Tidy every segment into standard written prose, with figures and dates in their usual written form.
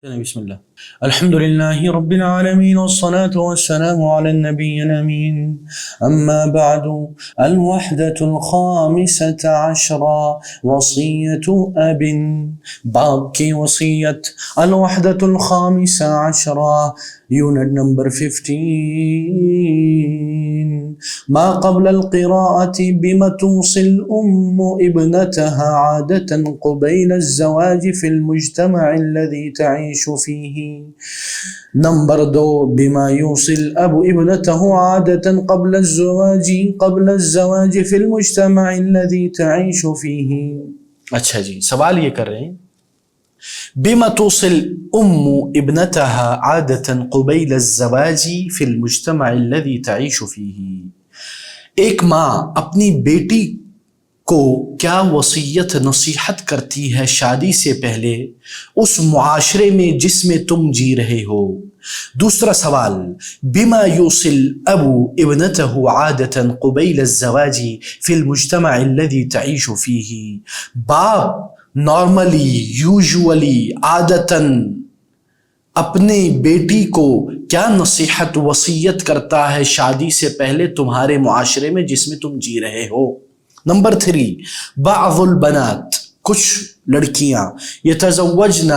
بسم الله. الحمد لله رب العالمين والصلاة والسلام على النبي الأمين. أما بعد، الوحدة الخامسة عشرة وصية أب. باب کی وصیت الوحدة الخامسة عشرة یونٹ نمبر 15. ما قبل القراءة بما توصي الأم ابنتها عادة قبيل الزواج في المجتمع الذي تعيش فيه. نمبر 2 بما يوصي الأب ابنته عادة قبل الزواج في المجتمع الذي تعيش فيه. اچھا جی، سوال یہ کر رہے ہیں بما توصي الأم ابنتها عادة قبيل الزواج في المجتمع الذي تعيش فيه. ایک ماں اپنی بیٹی کو کیا وصیت نصیحت کرتی ہے شادی سے پہلے اس معاشرے میں جس میں تم جی رہے ہو. دوسرا سوال بما يوصي الأب ابنته عادة قبيل الزواج في المجتمع الذي تعيش فيه. باپ نارملی یوزولی عادتاً اپنے بیٹی کو کیا نصیحت وصیت کرتا ہے شادی سے پہلے تمہارے معاشرے میں جس میں تم جی رہے ہو. نمبر 3 بعض البنات کچھ لڑکیاں یتزوجن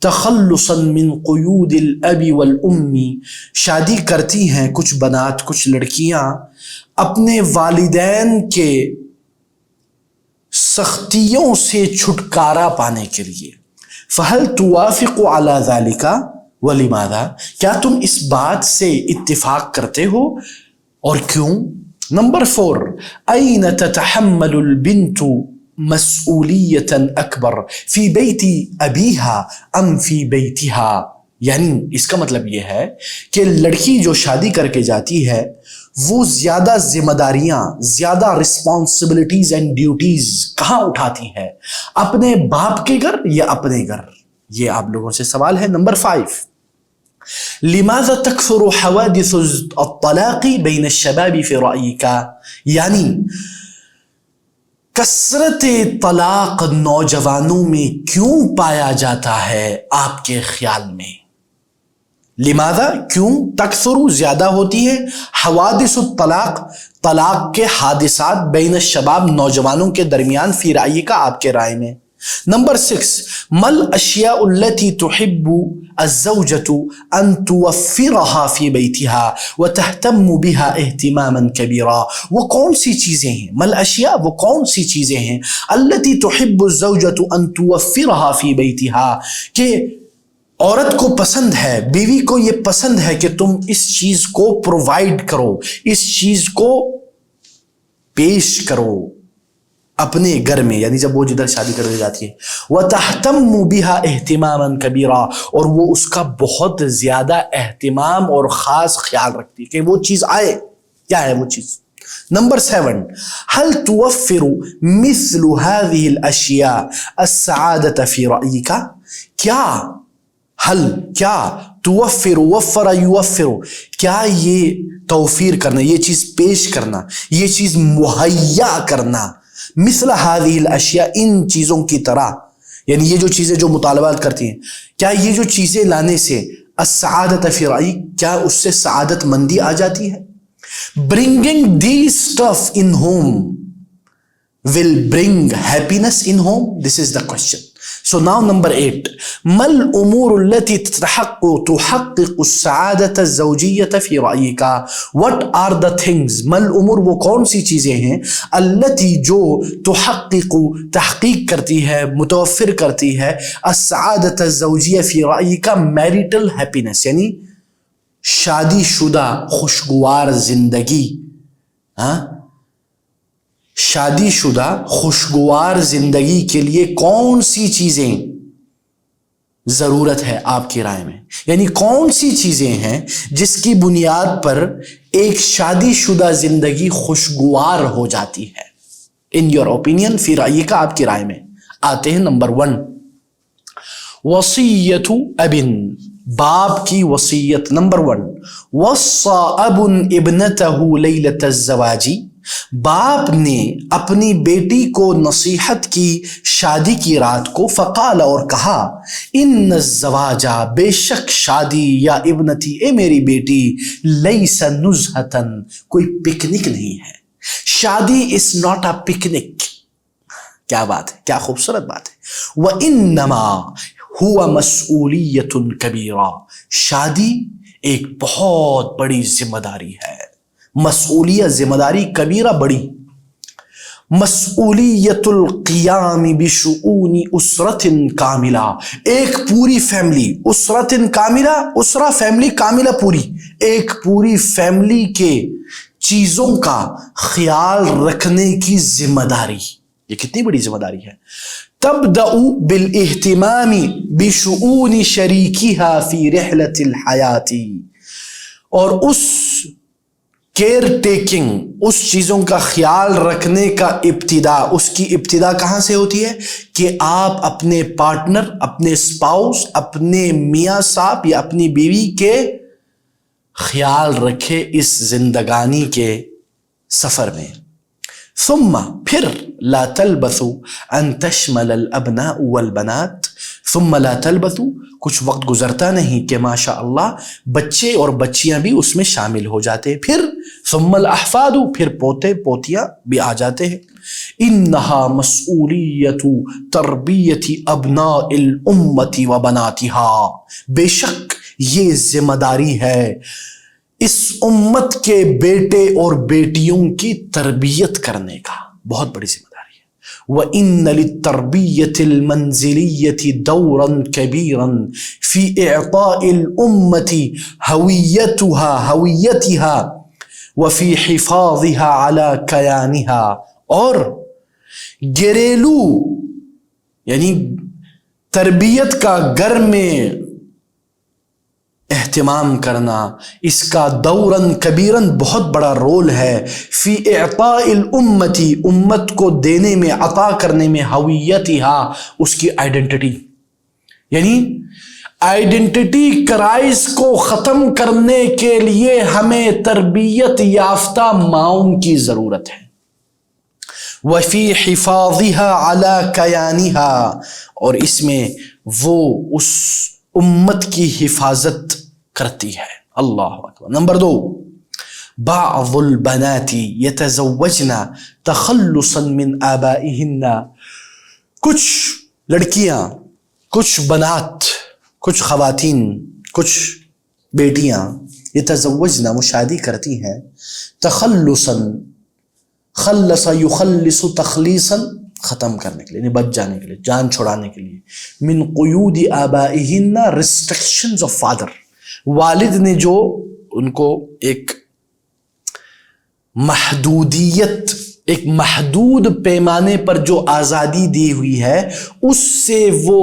تخلصا من قیود الاب والام شادی کرتی ہیں، کچھ بنات کچھ لڑکیاں اپنے والدین کے سختیوں سے چھٹکارا پانے کے لیے. فہل توافق علی ذالک ولماذا، کیا تم اس بات سے اتفاق کرتے ہو اور کیوں؟ نمبر 4 این تتحمل البنت مسئولیت اکبر فی بیت ابیہا ام فی بیتہا. یعنی اس کا مطلب یہ ہے کہ لڑکی جو شادی کر کے جاتی ہے وہ زیادہ ذمہ داریاں، زیادہ رسپانسبلٹیز اینڈ ڈیوٹیز کہاں اٹھاتی ہے، اپنے باپ کے گھر یا اپنے گھر؟ یہ آپ لوگوں سے سوال ہے. نمبر 5 لماذا تکثر حوادث الطلاق بین الشباب فی رأیک، یعنی کثرت طلاق نوجوانوں میں کیوں پایا جاتا ہے آپ کے خیال میں؟ لماذا کیوں، تکثر زیادہ ہوتی ہے، حوادث الطلاق طلاق کے حادثات بین الشباب نوجوانوں کے درمیان فی رأی کا آپ کے رائے میں. نمبر 6 ما الاشیاء التي تحب الزوجة ان توفرها في بيتها وتهتم بها اهتماما كبيرا. وہ کون سی چیزیں ہیں، ما الاشیاء وہ کون سی چیزیں ہیں التي تحب الزوجة ان توفرها في بيتها کہ عورت کو پسند ہے، بیوی کو یہ پسند ہے کہ تم اس چیز کو پرووائڈ کرو، اس چیز کو پیش کرو اپنے گھر میں، یعنی جب وہ جدھر شادی کرنے جاتی ہے. وَتَحْتَمُّ بِهَا اہتماماً كَبِيرًا، اور وہ اس کا بہت زیادہ اہتمام اور خاص خیال رکھتی ہے کہ وہ چیز آئے. کیا ہے وہ چیز؟ نمبر 7 هل توفر مثل هذه الاشیاء السعادة في رأيك، کیا توفر وفر یوفر، کیا یہ توفیر کرنا، یہ چیز پیش کرنا، یہ چیز مہیا کرنا، مثل هذه الاشیاء ان چیزوں کی طرح، یعنی یہ جو چیزیں جو مطالبات کرتی ہیں، کیا یہ جو چیزیں لانے سے السعادة فی رأیک، کیا اس سے سعادت مندی آ جاتی ہے؟ bringing these stuff in home will bring happiness in home? This is the question. So now number 8 ما الأمور التي تحقق السعادة الزوجية في رأيك. What are the things، ما الأمور وہ کون سی چیزیں ہیں التي جو تحقیق کرتی ہے، متوفر کرتی ہے السعادة الزوجية في رأيك marital happiness، یعنی شادی شدہ خوشگوار زندگی. شادی شدہ خوشگوار زندگی کے لیے کون سی چیزیں ضرورت ہے آپ کی رائے میں؟ یعنی کون سی چیزیں ہیں جس کی بنیاد پر ایک شادی شدہ زندگی خوشگوار ہو جاتی ہے؟ ان یور اوپینین فی رأی کا آپ کی رائے میں آتے ہیں. نمبر 1 وصیت اب، باپ کی وصیت. نمبر 1 وصى اب ابنته لیلۃ الزواج باپ نے اپنی بیٹی کو نصیحت کی شادی کی رات کو، فقال اور کہا، ان الزواج بے شک شادی، یا ابنتی اے میری بیٹی، لیس نزہتن کوئی پکنک نہیں ہے، شادی از ناٹ اے پکنک. کیا بات ہے، کیا خوبصورت بات ہے. وَإِنَّمَا هُوَ مَسْئُولِيَّةٌ كَبِيرَةٌ شادی ایک بہت بڑی ذمہ داری ہے. مسئولیت ذمہ داری، کبیرہ بڑی. مسئولیت القیام بشؤون اسرت کاملہ ایک پوری فیملی، اسرت کاملہ، اسرہ فیملی، کاملہ پوری، ایک پوری فیملی کے چیزوں کا خیال رکھنے کی ذمہ داری. یہ کتنی بڑی ذمہ داری ہے. تبدأ بالاہتمام بشؤون شریکہا فی رحلۃ الحیات اور اس کیئر ٹیکنگ، اس چیزوں کا خیال رکھنے کا ابتدا، اس کی ابتدا کہاں سے ہوتی ہے کہ آپ اپنے پارٹنر، اپنے اسپاؤس، اپنے میاں صاحب یا اپنی بیوی کے خیال رکھے اس زندگانی کے سفر میں. ثم پھر لا تلبثوا ان تشمل الابناء والبنات، ثم لا تلبثوا کچھ وقت گزرتا نہیں کہ ماشاء اللہ بچے اور بچیاں بھی اس میں شامل ہو جاتے ہیں. پھر ثم الاحفاد پھر پوتے پوتیاں بھی آ جاتے ہیں. انہا مسئولیت تربیت ابناء الامت و بناتہا بے شک یہ ذمہ داری ہے اس امت کے بیٹے اور بیٹیوں کی تربیت کرنے کا، بہت بڑی ذمہ داری ہے. وَإِنَّ لِلتَّرْبِيَّةِ الْمَنْزِلِيَّةِ دَوْرًا كَبِيرًا فِي إِعْطَاءِ الْأُمَّةِ هَوِيَّتِهَا وَفِي حِفَاظِهَا عَلَى كَيَانِهَا اور گھریلو یعنی تربیت کا گھر میں اہتمام کرنا، اس کا دوراً کبیراً بہت بڑا رول ہے. فی اعطاء الامتی امت کو دینے میں، عطا کرنے میں، ہویتہا اس کی آئیڈینٹی، یعنی آئیڈینٹی کرائس کو ختم کرنے کے لیے ہمیں تربیت یافتہ ماؤں کی ضرورت ہے. وفی حفاظها علی کیانہا اور اس میں وہ اس امت کی حفاظت کرتی ہے. اللہ اکبر. نمبر 2، بعض البنات یتزوجن تخلصا من آبائہن کچھ لڑکیاں، کچھ بنات، کچھ خواتین، کچھ بیٹیاں یتزوجن وہ شادی کرتی ہیں، تخلصا، خلص یخلص تخلیصا ختم کرنے کے لیے، بچ جانے کے لیے، جان چھڑانے کے لیے، من قیود آبائہن ریسٹرکشنز آف فادر والد نے جو ان کو ایک محدودیت، ایک محدود پیمانے پر جو آزادی دی ہوئی ہے اس سے وہ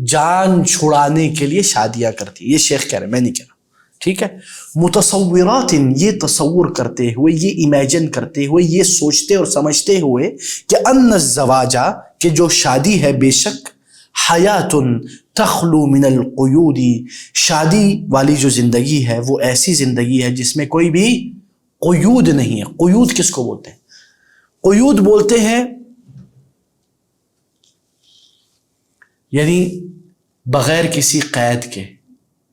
جان چھڑانے کے لیے شادیاں کرتی. یہ شیخ کہہ رہے ہیں، میں نہیں کہہ رہا، ٹھیک ہے. متصورات یہ تصور کرتے ہوئے، یہ امیجن کرتے ہوئے، یہ سوچتے اور سمجھتے ہوئے کہ ان الزواج کہ جو شادی ہے بے شک حیات تخلو من القیود شادی والی جو زندگی ہے وہ ایسی زندگی ہے جس میں کوئی بھی قیود نہیں ہے. قیود کس کو بولتے ہیں؟ قیود بولتے ہیں یعنی بغیر کسی قید کے.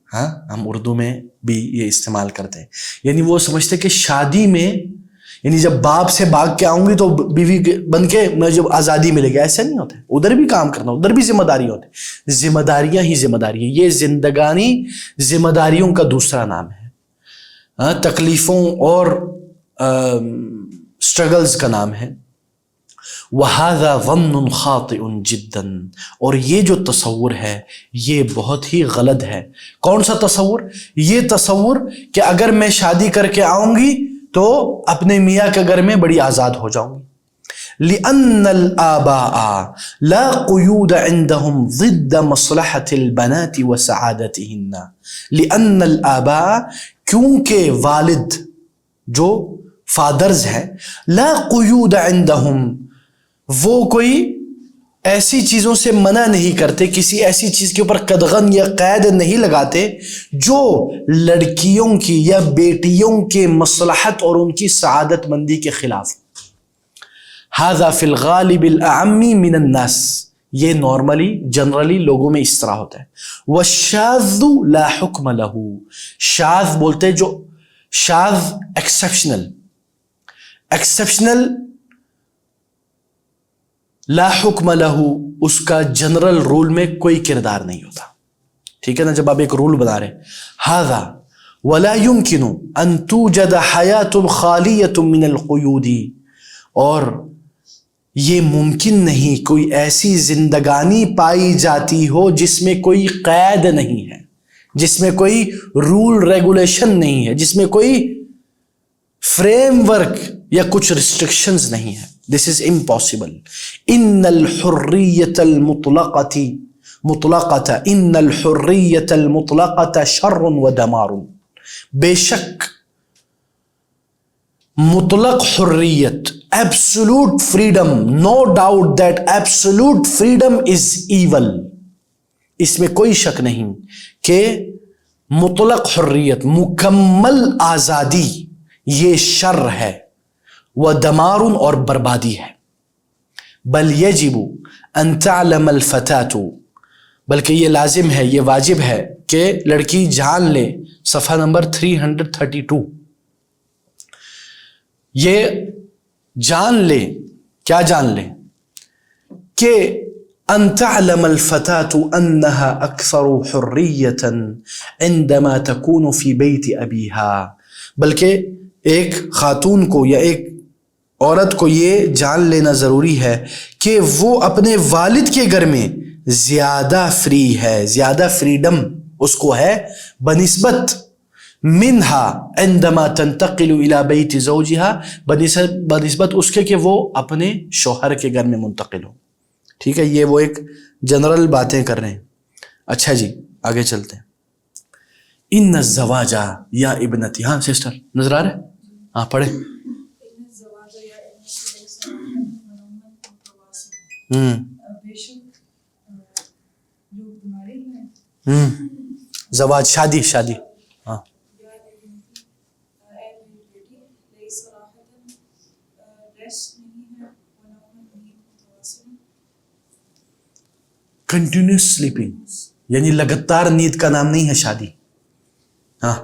ہاں ہم اردو میں بھی یہ استعمال کرتے ہیں. یعنی وہ سمجھتے کہ شادی میں یعنی جب باپ سے بھاگ کے آؤں گی تو بیوی بن کے میں جب آزادی ملے گی، ایسا نہیں ہوتا ہے. ادھر بھی کام کرنا، ادھر بھی ذمہ داری ہوتی ہے. ذمہ داریاں ہی ذمہ داری ہے. یہ زندگانی ذمہ داریوں کا دوسرا نام ہے، تکلیفوں اور سٹرگلز کا نام ہے. وَهَذَا ظَنٌ خَاطِئٌ جِدًّا اور یہ جو تصور ہے یہ بہت ہی غلط ہے. کون سا تصور؟ یہ تصور کہ اگر میں شادی کر کے آؤں گی تو اپنے میاں کے گھر میں بڑی آزاد ہو جاؤں گی. لِأَنَّ الْآبَاءَ لَا قُيُودَ عِنْدَهُمْ ضِدَّ مَصْلَحَةِ الْبَنَاتِ وَسَعَادَتِهِنَّ لِأَنَّ الْآبَاءَ کیونکہ والد جو فادرز ہیں، لا قیود عندہم وہ کوئی ایسی چیزوں سے منع نہیں کرتے، کسی ایسی چیز کے اوپر قدغن یا قید نہیں لگاتے جو لڑکیوں کی یا بیٹیوں کے مصلحت اور ان کی سعادت مندی کے خلاف. ھذا فی الغالب الاعم من الناس، یہ نارملی جنرلی لوگوں میں اس طرح ہوتا ہے. والشاذ لا حکم لہ، شاذ بولتے جو شاذ ایکسیپشنل، ایکسیپشنل لا حکم لہ، اس کا جنرل رول میں کوئی کردار نہیں ہوتا. ٹھیک ہے نا، جب آپ ایک رول بنا رہے ھذا ولا يمكن ان توجد حیاة خالیة من القیود، اور یہ ممکن نہیں کوئی ایسی زندگانی پائی جاتی ہو جس میں کوئی قید نہیں ہے، جس میں کوئی رول ریگولیشن نہیں ہے، جس میں کوئی فریم ورک یا کچھ ریسٹرکشنز نہیں ہے. دس از امپاسبل. ان الحریۃ المطلقۃ ان الحریۃ المطلقۃ شر و دمار، بے شک مطلق حریت، absolute freedom, no doubt that absolute freedom is evil، اس میں کوئی شک نہیں کہ مطلق حریت، مکمل آزادی، یہ شر ہے، و دمار، اور بربادی ہے. بل یجب ان تعلم الفتاة، بلکہ یہ لازم ہے، یہ واجب ہے کہ لڑکی جان لے. صفحہ نمبر 332، یہ جان لے، کیا جان لے؟ کہ ان تعلم الفتاة انها اکثر حریۃ عندما تكون في بیت ابیها، بلکہ ایک خاتون کو یا ایک عورت کو یہ جان لینا ضروری ہے کہ وہ اپنے والد کے گھر میں زیادہ فری ہے، زیادہ فریڈم اس کو ہے بنسبت منہا عندما تنتقل الى بیت زوجها، بنسبت اس کے کہ وہ اپنے شوہر کے گھر میں منتقل ہو. ٹھیک ہے، یہ وہ ایک جنرل باتیں کر رہے ہیں. اچھا جی آگے چلتے ہیں. ان الزواج یا ابنتی، ہاں سسٹر نظر آ رہا ہے؟ ہاں پڑھے. زواج شادی، شادی، ہاں. کنٹینیوس سلیپنگ، یعنی لگاتار نیند کا نام نہیں ہے شادی. ہاں.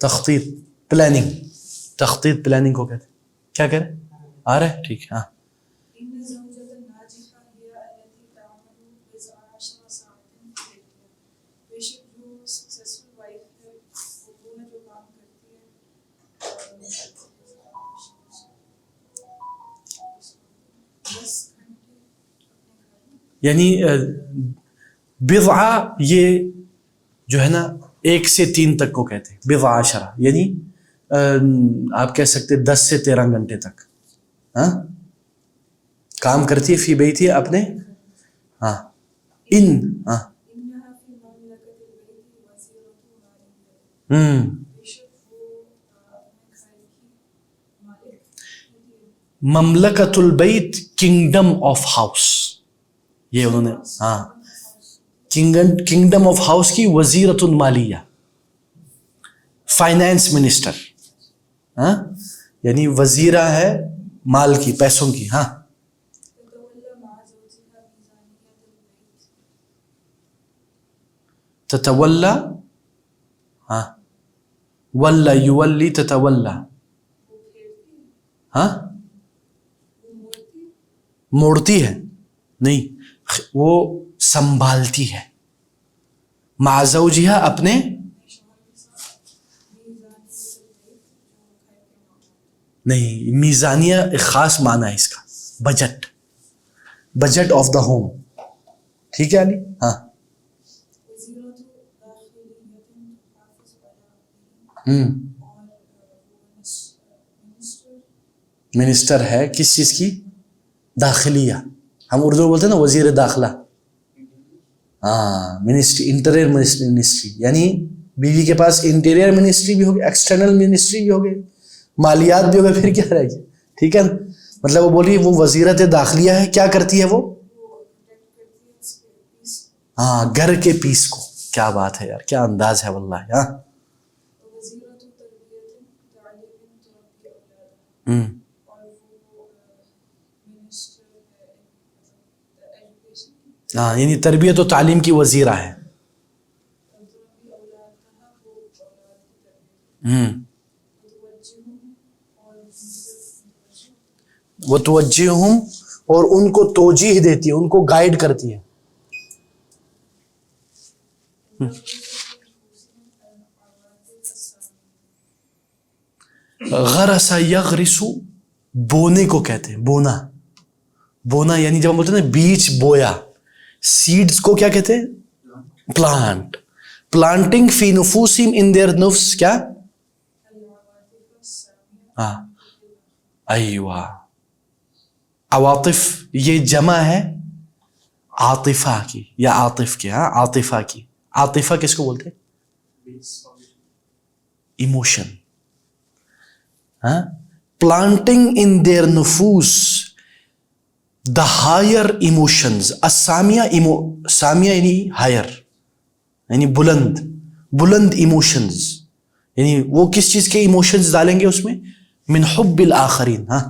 تخطیط، پلاننگ، تخطیط پلاننگ کو کہتے ہیں. کیا کہہ رہے آ رہا ہے؟ ٹھیک ہے. ہاں. یعنی بضعہ یہ جو ہے نا 1 سے 3 تک کو کہتے ہیں بضع عشرہ، یعنی آپ کہہ سکتے 10 سے 13 گھنٹے تک ہاں کام کرتی ہے فی بیتی اپنے. ہاں. ہاں. مملکۃ البیت، کنگڈم آف ہاؤس، یہ انہوں نے ہاں کنگڈم آف ہاؤس کی وزیرۃ المالیہ، فائنانس منسٹر، ہاں یعنی وزیرہ ہے مال کی، پیسوں کی. ہاں. تتولا، ہاں ولا یولی تتولا، ہاں موڑتی ہے نہیں، وہ سنبھالتی ہے مع زوجہا، اپنے نہیں. میزانیہ ایک خاص معنی ہے اس کا، budget, budget of the home. ٹھیک ہے علی. ہاں. منسٹر ہے کس چیز کی؟ داخلیہ. ہم اردو میں بولتے ہیں نا وزیر داخلہ. ہاں منسٹری، انٹیریئر منسٹری، یعنی بیوی کے پاس انٹیریئر منسٹری بھی ہوگی، ایکسٹرنل منسٹری بھی ہوگی، مالیات بھی ہوگا، پھر کیا رہے گی. ٹھیک ہے نا، مطلب وہ بولی وہ وزیرت داخلیہ ہے. کیا کرتی ہے وہ؟ ہاں گھر کے پیس کو. کیا بات ہے یار، کیا انداز ہے واللہ. ہاں. ہاں یعنی تربیت و تعلیم کی وزیرہ ہے. وہ توجہہم اور ان کو توجیہ دیتی ہے, ان کو گائیڈ کرتی ہے. غرس یغرس بونے کو کہتے ہیں, بونا. بونا یعنی جب ہم بولتے ہیں نا بیج بویا, سیڈز کو کیا کہتے ہیں؟ پلانٹ. پلانٹنگ فی نفوسہم ان دیئر نفس کیا؟ ہاں ایوہ عواطف, یہ جمع ہے عاطفہ کی یا عاطف کی. ہاں عاطفہ کی. عاطفہ کس کو بولتے ہیں؟ ایموشن. ہاں planting in their نفوس the higher emotions. السامیہ Samiya یعنی higher یعنی بلند, بلند ایموشنز. یعنی وہ کس چیز کے ایموشنز ڈالیں گے اس میں؟ من حب الآخرین. ہاں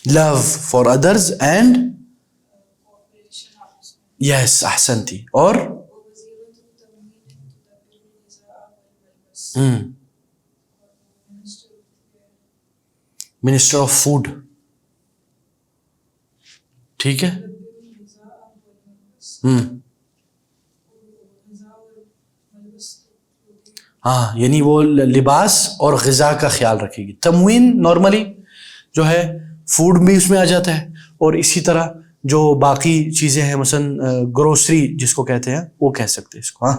love for others and yes احسنتی. اور منسٹر آف فوڈ. ٹھیک ہے. ہاں یعنی وہ لباس اور غذا کا خیال رکھے گی. تموین نارملی جو ہے فوڈ بھی اس میں آ جاتا ہے, اور اسی طرح جو باقی چیزیں ہیں مثلا گروسری جس کو کہتے ہیں وہ کہہ سکتے ہیں اس کو. ہاں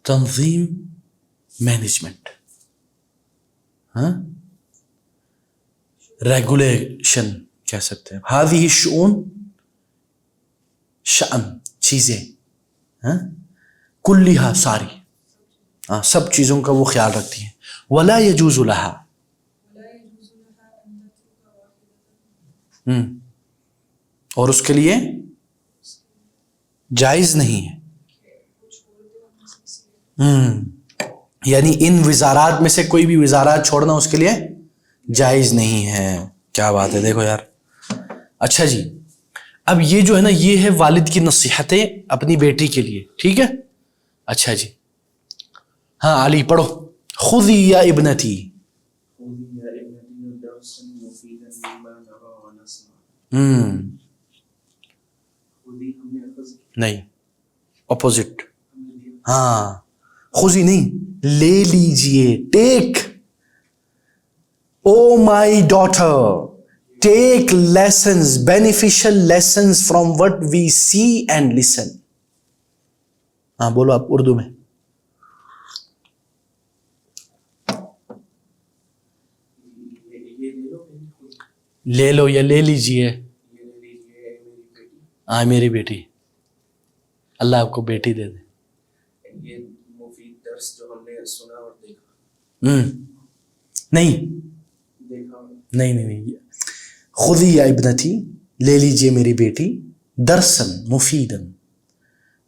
تنظیم مینجمنٹ. ہاں ریگولیشن کہہ سکتے ہیں. هذه الشؤون شأن چیزیں, ہاں کلھا ساری, ہاں سب چیزوں کا وہ خیال رکھتی ہیں. ولا يجوز لها اور اس کے لیے جائز نہیں ہے. یعنی ان وزارات میں سے کوئی بھی وزارات چھوڑنا اس کے لیے جائز نہیں ہے. کیا بات ہے, دیکھو یار. اچھا جی, اب یہ جو ہے نا یہ ہے والد کی نصیحتیں اپنی بیٹی کے لیے. ٹھیک ہے. اچھا جی, ہاں علی پڑھو. خذی یا ابنتی. نہیں اپوزٹ. ہاں خذی نہیں, لے لیجئے. Take. Oh my daughter, take lessons, beneficial lessons from what we see and listen. ہاں بولو آپ اردو میں. لے لو یا لے لیجئے. ہاں میری بیٹی, اللہ آپ کو بیٹی دے دے. یہ مفید درس جو ہم نے سنا اور دیکھا. نہیں خذی یا ابنتی, لے لیجئے میری بیٹی. درسن مفیدن,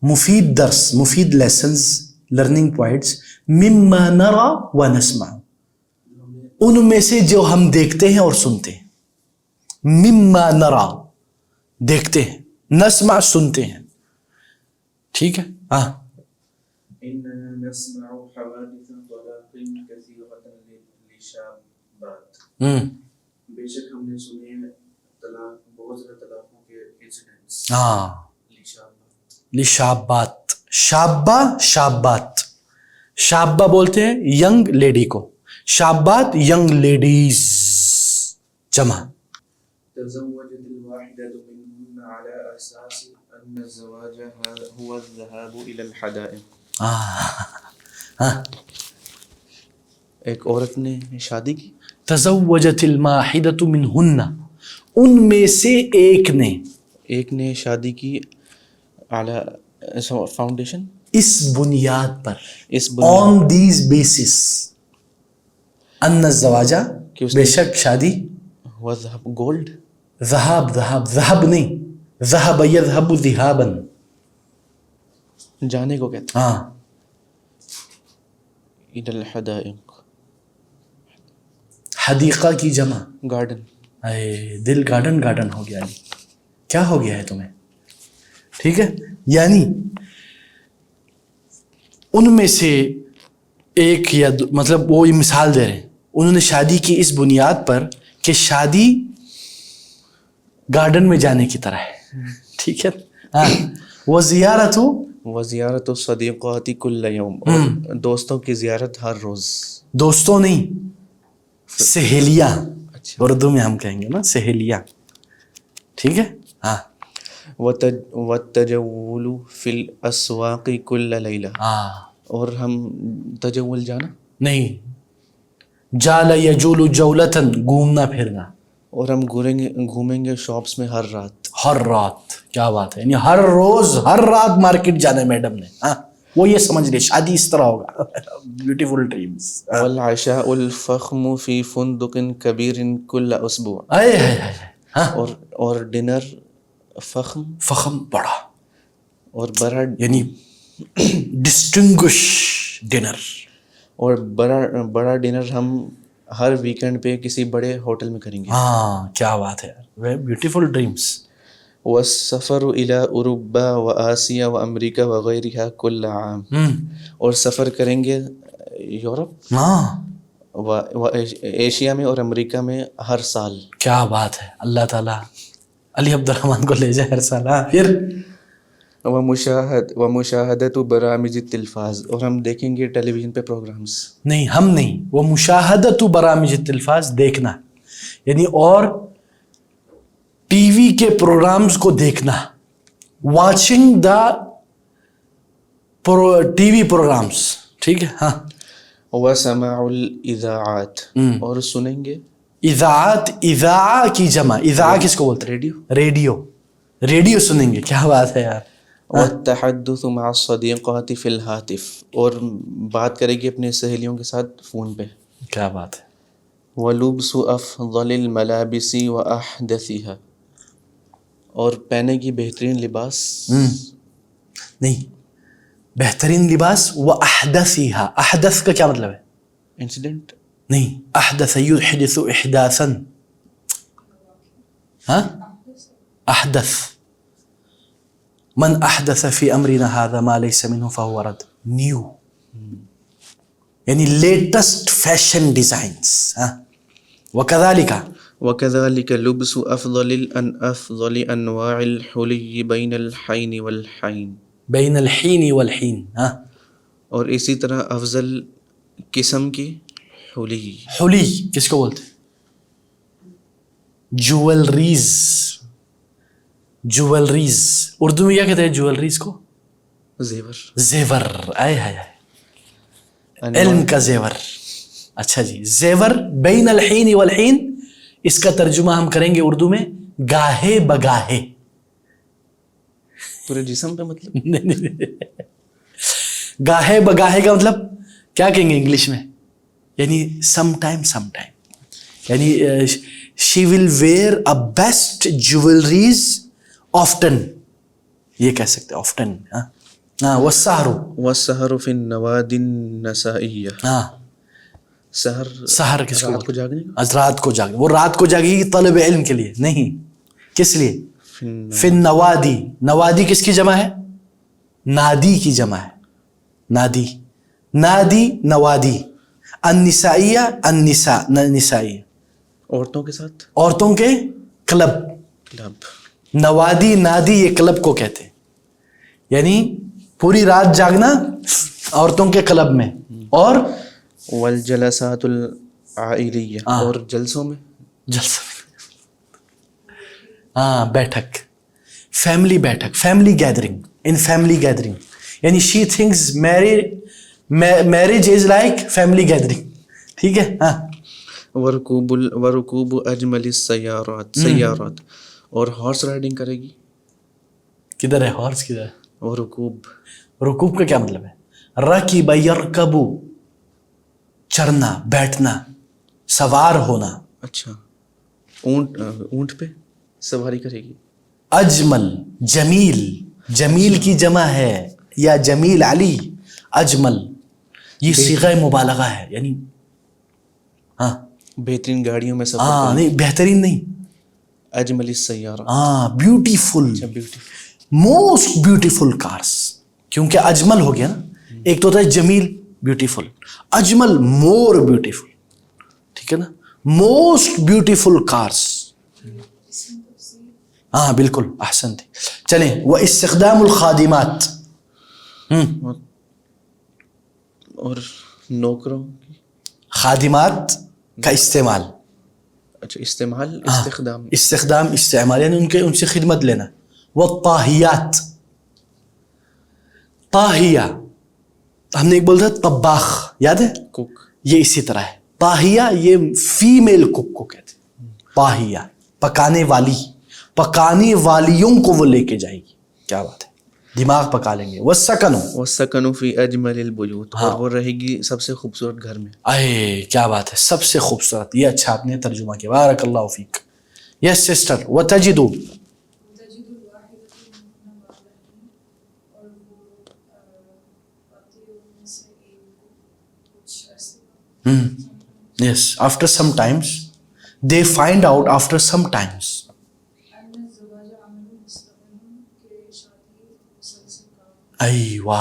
مفید درس, مفید لیسنز, لرننگ پوائنٹس. مما نرى ونسمع, ان میں سے جو ہم دیکھتے ہیں اور سنتے ہیں. مما نرى دیکھتے ہیں, نسمع سنتے ہیں. ٹھیک ہے. ہاں نسمع حوادث طلاق كثيرة للشابات. بے شک ہم نے سنے ہیں طلاق, بہت زیادہ طلاقوں کے انسیڈنٹس. ہاں لشابات. شابہ شابات, شابہ بولتے ہیں ینگ لیڈی کو, شابات ینگ لیڈیز جمع. تزوجت الواحدة منهن على أساس أن الزواج هو الذهاب إلى الحدائق. ایک عورت نے شادی کی. تزوجت الماحدة منهن, ان میں سے ایک نے شادی کی. على فاؤنڈیشن اس بنیاد پر, اس بنیاد on these basis, ان الزواج, بے شک شادی, ہوا ذهب گولڈ, ذہب نہیں, ذہب یذہب ذہابا, جانے کو کہتے ہاں, ہیں, الى الحدائق, حدیقہ کی جمع, گارڈن. اے دل گارڈن ہو گیا, کیا ہو گیا ہے تمہیں, ٹھیک ہے. یعنی ان میں سے ایک یا مطلب وہ مثال دے رہے ہیں, انہوں نے شادی کی اس بنیاد پر کہ شادی گارڈن میں جانے کی طرح ہے, ٹھیک ہے. ہاں, وہ زیارت ہو, وزیارت الصدیقات کل یوم, اور دوستوں کی زیارت ہر روز. دوستوں نہیں, سہیلیاں, اردو میں ہم کہیں گے نا سہیلیاں, ٹھیک ہے. ہاں, والتجول فی الاسواق کل لیلہ, ہاں اور ہم تجول جانا نہیں, جال یجول جولتن, گھومنا پھرنا, اور ہم گھومیں گے شاپس میں ہر رات. ہر رات, کیا بات ہے, یعنی ہر روز ہر رات مارکیٹ جانا ہے میڈم نے. ہاں, وہ یہ سمجھ لے شادی اس طرح ہوگا. Beautiful dreams. والعشاء الفخم فی فندق کبیر کل اسبوع, ہاں, اور ڈنر فخم بڑا, اور بڑا, یعنی ڈسٹنگوش ڈنر, اور بڑا ڈنر ہم ہر ویکنڈ پہ کسی بڑے ہوٹل میں کریں گے. ہاں, کیا بات ہے یار, بیوٹیفل ڈریمز. والسفر الى اوروبا و آسیا و امریکہ وغیرہ کل عام, اور سفر کریں گے یورپ و ایشیا میں اور امریکہ میں ہر سال. کیا بات ہے, اللہ تعالیٰ علی عبد الرحمن کو لے جائے ہر سال. پھر ومشاہدت برامج التلفاز, اور ہم دیکھیں گے ٹیلی ویژن پہ پروگرامز. نہیں, ہم نہیں, وہ مشاہدت برامج التلفاز, دیکھنا, یعنی اور ٹی وی کے پروگرامز کو دیکھنا, watching the TV programs, ٹھیک ہے. ہاں, وسماع الاذاعات, اور سنیں گے اذاعت, اذاعہ کی جمع, اذاعہ کس کو بولتے ہیں, ریڈیو سنیں گے. کیا بات ہے یار. والتحدث مع الصديقات في الهاتف, اور بات کرے گی اپنے سہیلیوں کے ساتھ فون پہ. کیا بات ہے. ولبس افضل الملابس واحدثها, اور پہنے کی بہترین لباس. نہیں, بہترین لباس واحدثها, احدث کا کیا مطلب ہے, انسیڈنٹ نہیں, احدث یحدث احداثا, ہاں, احدث, من احدث فی امرنا هذا ما ليس منه فهو رد, نیو, یعنی لیٹسٹ فیشن ڈیزائنس. وكذلك لبس افضل انواع الحلي بين الحين والحين, بین الحین والحین. اور اسی طرح افضل قسم کی حلی. حلی کس کو بولتے ہیں, جویلریز, جویلریز اردو میں کیا کہتے ہیں جویلریز کو, زیور. آئے ہائے, علم کا زیور. اچھا جی, زیور بین الحین والحین, اس کا ترجمہ ہم کریں گے اردو میں گاہے بگاہے. پورے جسم پہ مطلب, گاہے بگاہے کا مطلب کیا کہیں گے انگلش میں, یعنی سم ٹائم, یعنی she will wear a best jewelries often, یہ کہہ سکتے آفٹن. والسحر فی النوادی النسائیہ, سحر کس کو رات کو جاگنے کا, رات کو جاگنے, وہ رات کو جاگے گی طلب علم کے لیے نہیں, کس لیے, فی النوادی. نوادی کس کی جمع ہے, نادی کی جمع ہے, نادی, نوادی. النسائیہ, النساء, نسائی, عورتوں کے ساتھ, عورتوں کے کلب. نوادی, نادی, یہ کلب کو کہتے ہیں, یعنی پوری رات جاگنا عورتوں کے کلب میں. اور والجلسات العائلیہ, اور جلسوں میں, بیٹھک, فیملی بیٹھک, family gathering, in family gathering, یعنی she thinks marriage is like family gathering, ٹھیک ہے. ورکوب اجمل السیارات, اور ہارس رائڈنگ کرے گی. کدھر ہے ہارس, کدھر ہے, اور رکوب. رکوب کا کیا مطلب ہے؟ رکب یرکبو، چڑھنا بیٹھنا سوار ہونا. اچھا اونٹ پہ سواری کرے گی. اجمل جمیل، جمیل کی جمع ہے یا جمیل علی. اجمل یہ صیغہ مبالغہ ہے، یعنی ہاں بہترین گاڑیوں میں سفر ہاں کرے. نہیں بہترین نہیں، اجمل السیارہ. ہاں بیوٹیفل، اچھا بیوٹیفل. Most beautiful cars. کیونکہ اجمل ہو گیا نا، ایک تو ہوتا ہے جمیل بیوٹیفل، اجمل مور بیوٹیفل. ٹھیک ہے نا، موسٹ بیوٹیفل کارس. ہاں بالکل احسنت. چلیں وہ استخدام الخادمات. اور نوکروں کی خادمات کا استعمال. اچھا استعمال استخدام. استخدام استعمال یعنی ان سے خدمت لینا. والطاہیات، طاہیہ ہم نے ایک بولتا ہے طباخ، یاد ہے؟ کوک. یہ اسی طرح ہے. طاہیہ یہ فیمیل کوک کو کہتے ہیں. طاہیہ پکانے والی، پکانے والیوں کو وہ لے کے جائے گی. کیا بات ہے، دماغ پکا لیں گے. والسکن، والسکن فی اجمل البیوت. اور وہ رہے گی سب سے خوبصورت گھر میں. اے کیا بات ہے، سب سے خوبصورت. یہ اچھا آپ نے ترجمہ کیا، بارک اللہ fake. Yes sister. وتجدو، yes after some times they find out after some times. ایوہ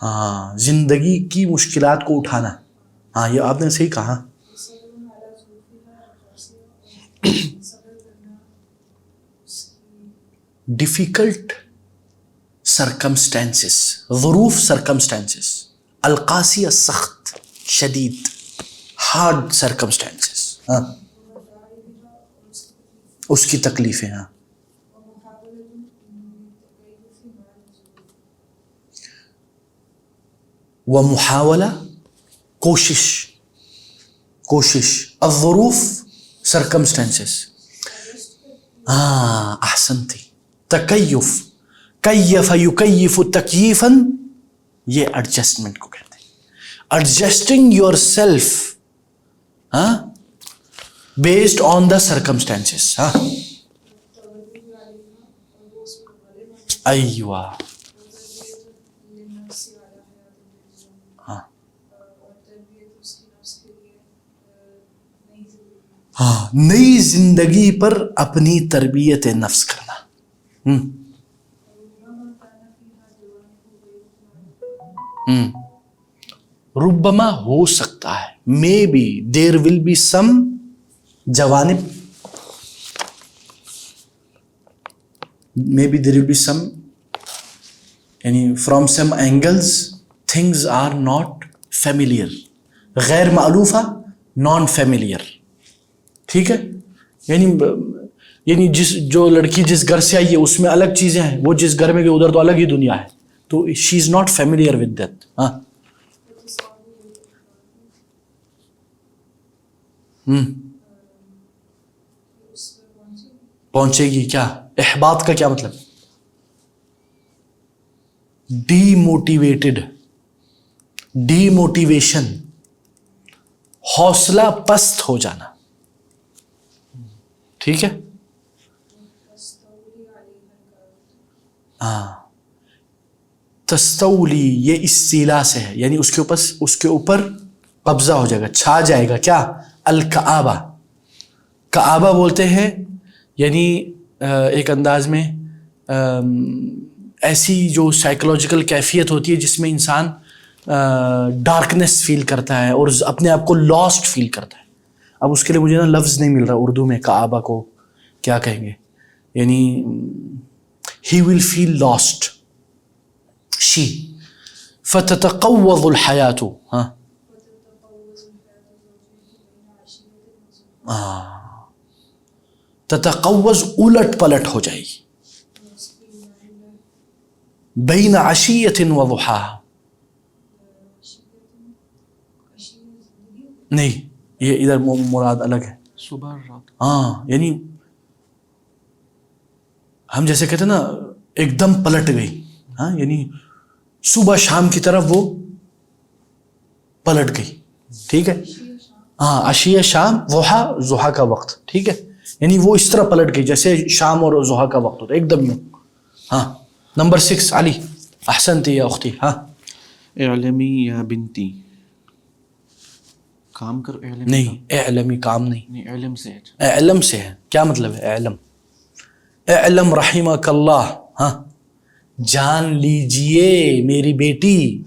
ہاں زندگی کی مشکلات کو اٹھانا. ہاں یہ آپ نے صحیح کہا. ڈیفیکلٹ سرکمسٹانسز، ظروف سرکمسٹانسز. القاسیہ سخت شدید، ہارڈ سرکمسٹانسز. ہاں اس کی تکلیفیں. ہاں ومحاولہ کوشش، کوشش. الظروف سرکمسٹانسز. ہاں احسنتی. تکیف، کیف یکیف تکییفاً، یہ ایڈجسٹمنٹ کو کہتے ہیں. Adjusting your self based on the circumstances. ہاں ایوہ ہاں نئی زندگی پر اپنی تربیت نفس کرنا. ربما ہو سکتا ہے، may be there will be some جوانب، may be there will be some یعنی from some angles things are not familiar, غیر مألوفہ، نان فیملیئر. ٹھیک ہے، یعنی جو لڑکی جس گھر سے آئی ہے اس میں الگ چیزیں ہیں، وہ جس گھر میں گئی ادھر تو الگ ہی دنیا ہے. تو she is not familiar with that. ہاں پہنچے گی. کیا احباط کا کیا مطلب؟ ڈی موٹیویٹڈ، ڈی موٹیویشن، حوصلہ پست ہو جانا. ٹھیک ہے. ہاں تستولی یہ استیلا سے ہے، یعنی اس کے اوپر قبضہ ہو جائے گا، چھا جائے گا. کیا؟ الکعبہ. کعبہ بولتے ہیں یعنی ایک انداز میں ایسی جو سائیکولوجیکل کیفیت ہوتی ہے جس میں انسان ڈارکنیس فیل کرتا ہے اور اپنے آپ کو لاسٹ فیل کرتا ہے. اب اس کے لیے مجھے نا لفظ نہیں مل رہا اردو میں کعبہ کو کیا کہیں گے. یعنی ہی ول فیل لاسٹ. شی فتتقوض الحیات. ہاں تتقوض الٹ پلٹ ہو جائے گی. بین عشیۃ و ضحاہا، نہیں یہ ادھر مراد الگ ہے. صبح رات. ہاں یعنی ہم جیسے کہتے ہیں نا ایک دم پلٹ گئی. ہاں یعنی صبح شام کی طرف وہ پلٹ گئی. ٹھیک ہے. ہاں عشیہ شام ضحیٰ ضحیٰ کا وقت. ٹھیک ہے. یعنی وہ اس طرح پلٹ گئی جیسے شام اور ضحیٰ کا وقت ہوتا ہے ایک دم میں. ہاں نمبر 6 علی. احسنتی یا اختی. ہاں اعلمی یا بنتی. کام کرو. اعلمی نہیں اعلمی کام نہیں. نہیں علم سے ہے. علم سے ہے. کیا مطلب ہے علم؟ اعلم رحمک اللہ. ہاں جان لیجئے میری بیٹی.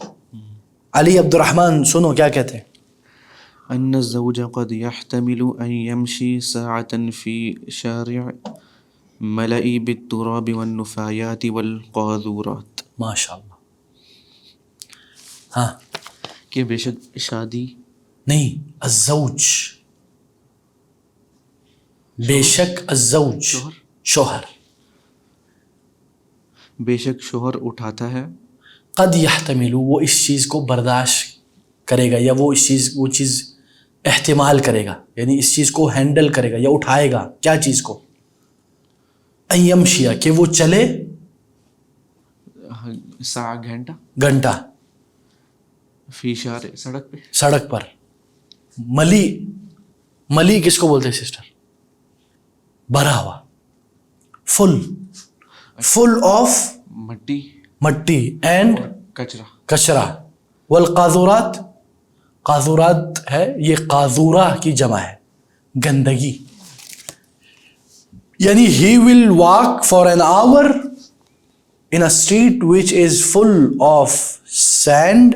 علی عبد الرحمن سنو کیا کہتے ہیں. ان الزوج قد يحتمل ان يمشي ساعة في شارع ملئ بالتراب والنفايات والقاذورات. ماشاء اللہ. ہاں کہ بے شک شادی نہیں الزوج. بے شک الزوج شوہر. بے شک شوہر اٹھاتا ہے. قد يحتمل وہ اس چیز کو برداشت کرے گا یا وہ چیز احتمال کرے گا یعنی اس چیز کو ہینڈل کرے گا یا اٹھائے گا. کیا چیز کو؟ ان یمشیا کہ وہ چلے گھنٹہ فی شارع سڑک پر. ملی کس کو بولتے ہیں سسٹر؟ بھرا ہوا فل آف مٹی اینڈ کچرا. والقاذورات قاذورات ہے یہ قاذورہ کی جمع ہے گندگی. یعنی he will walk for an hour in a street which is full of sand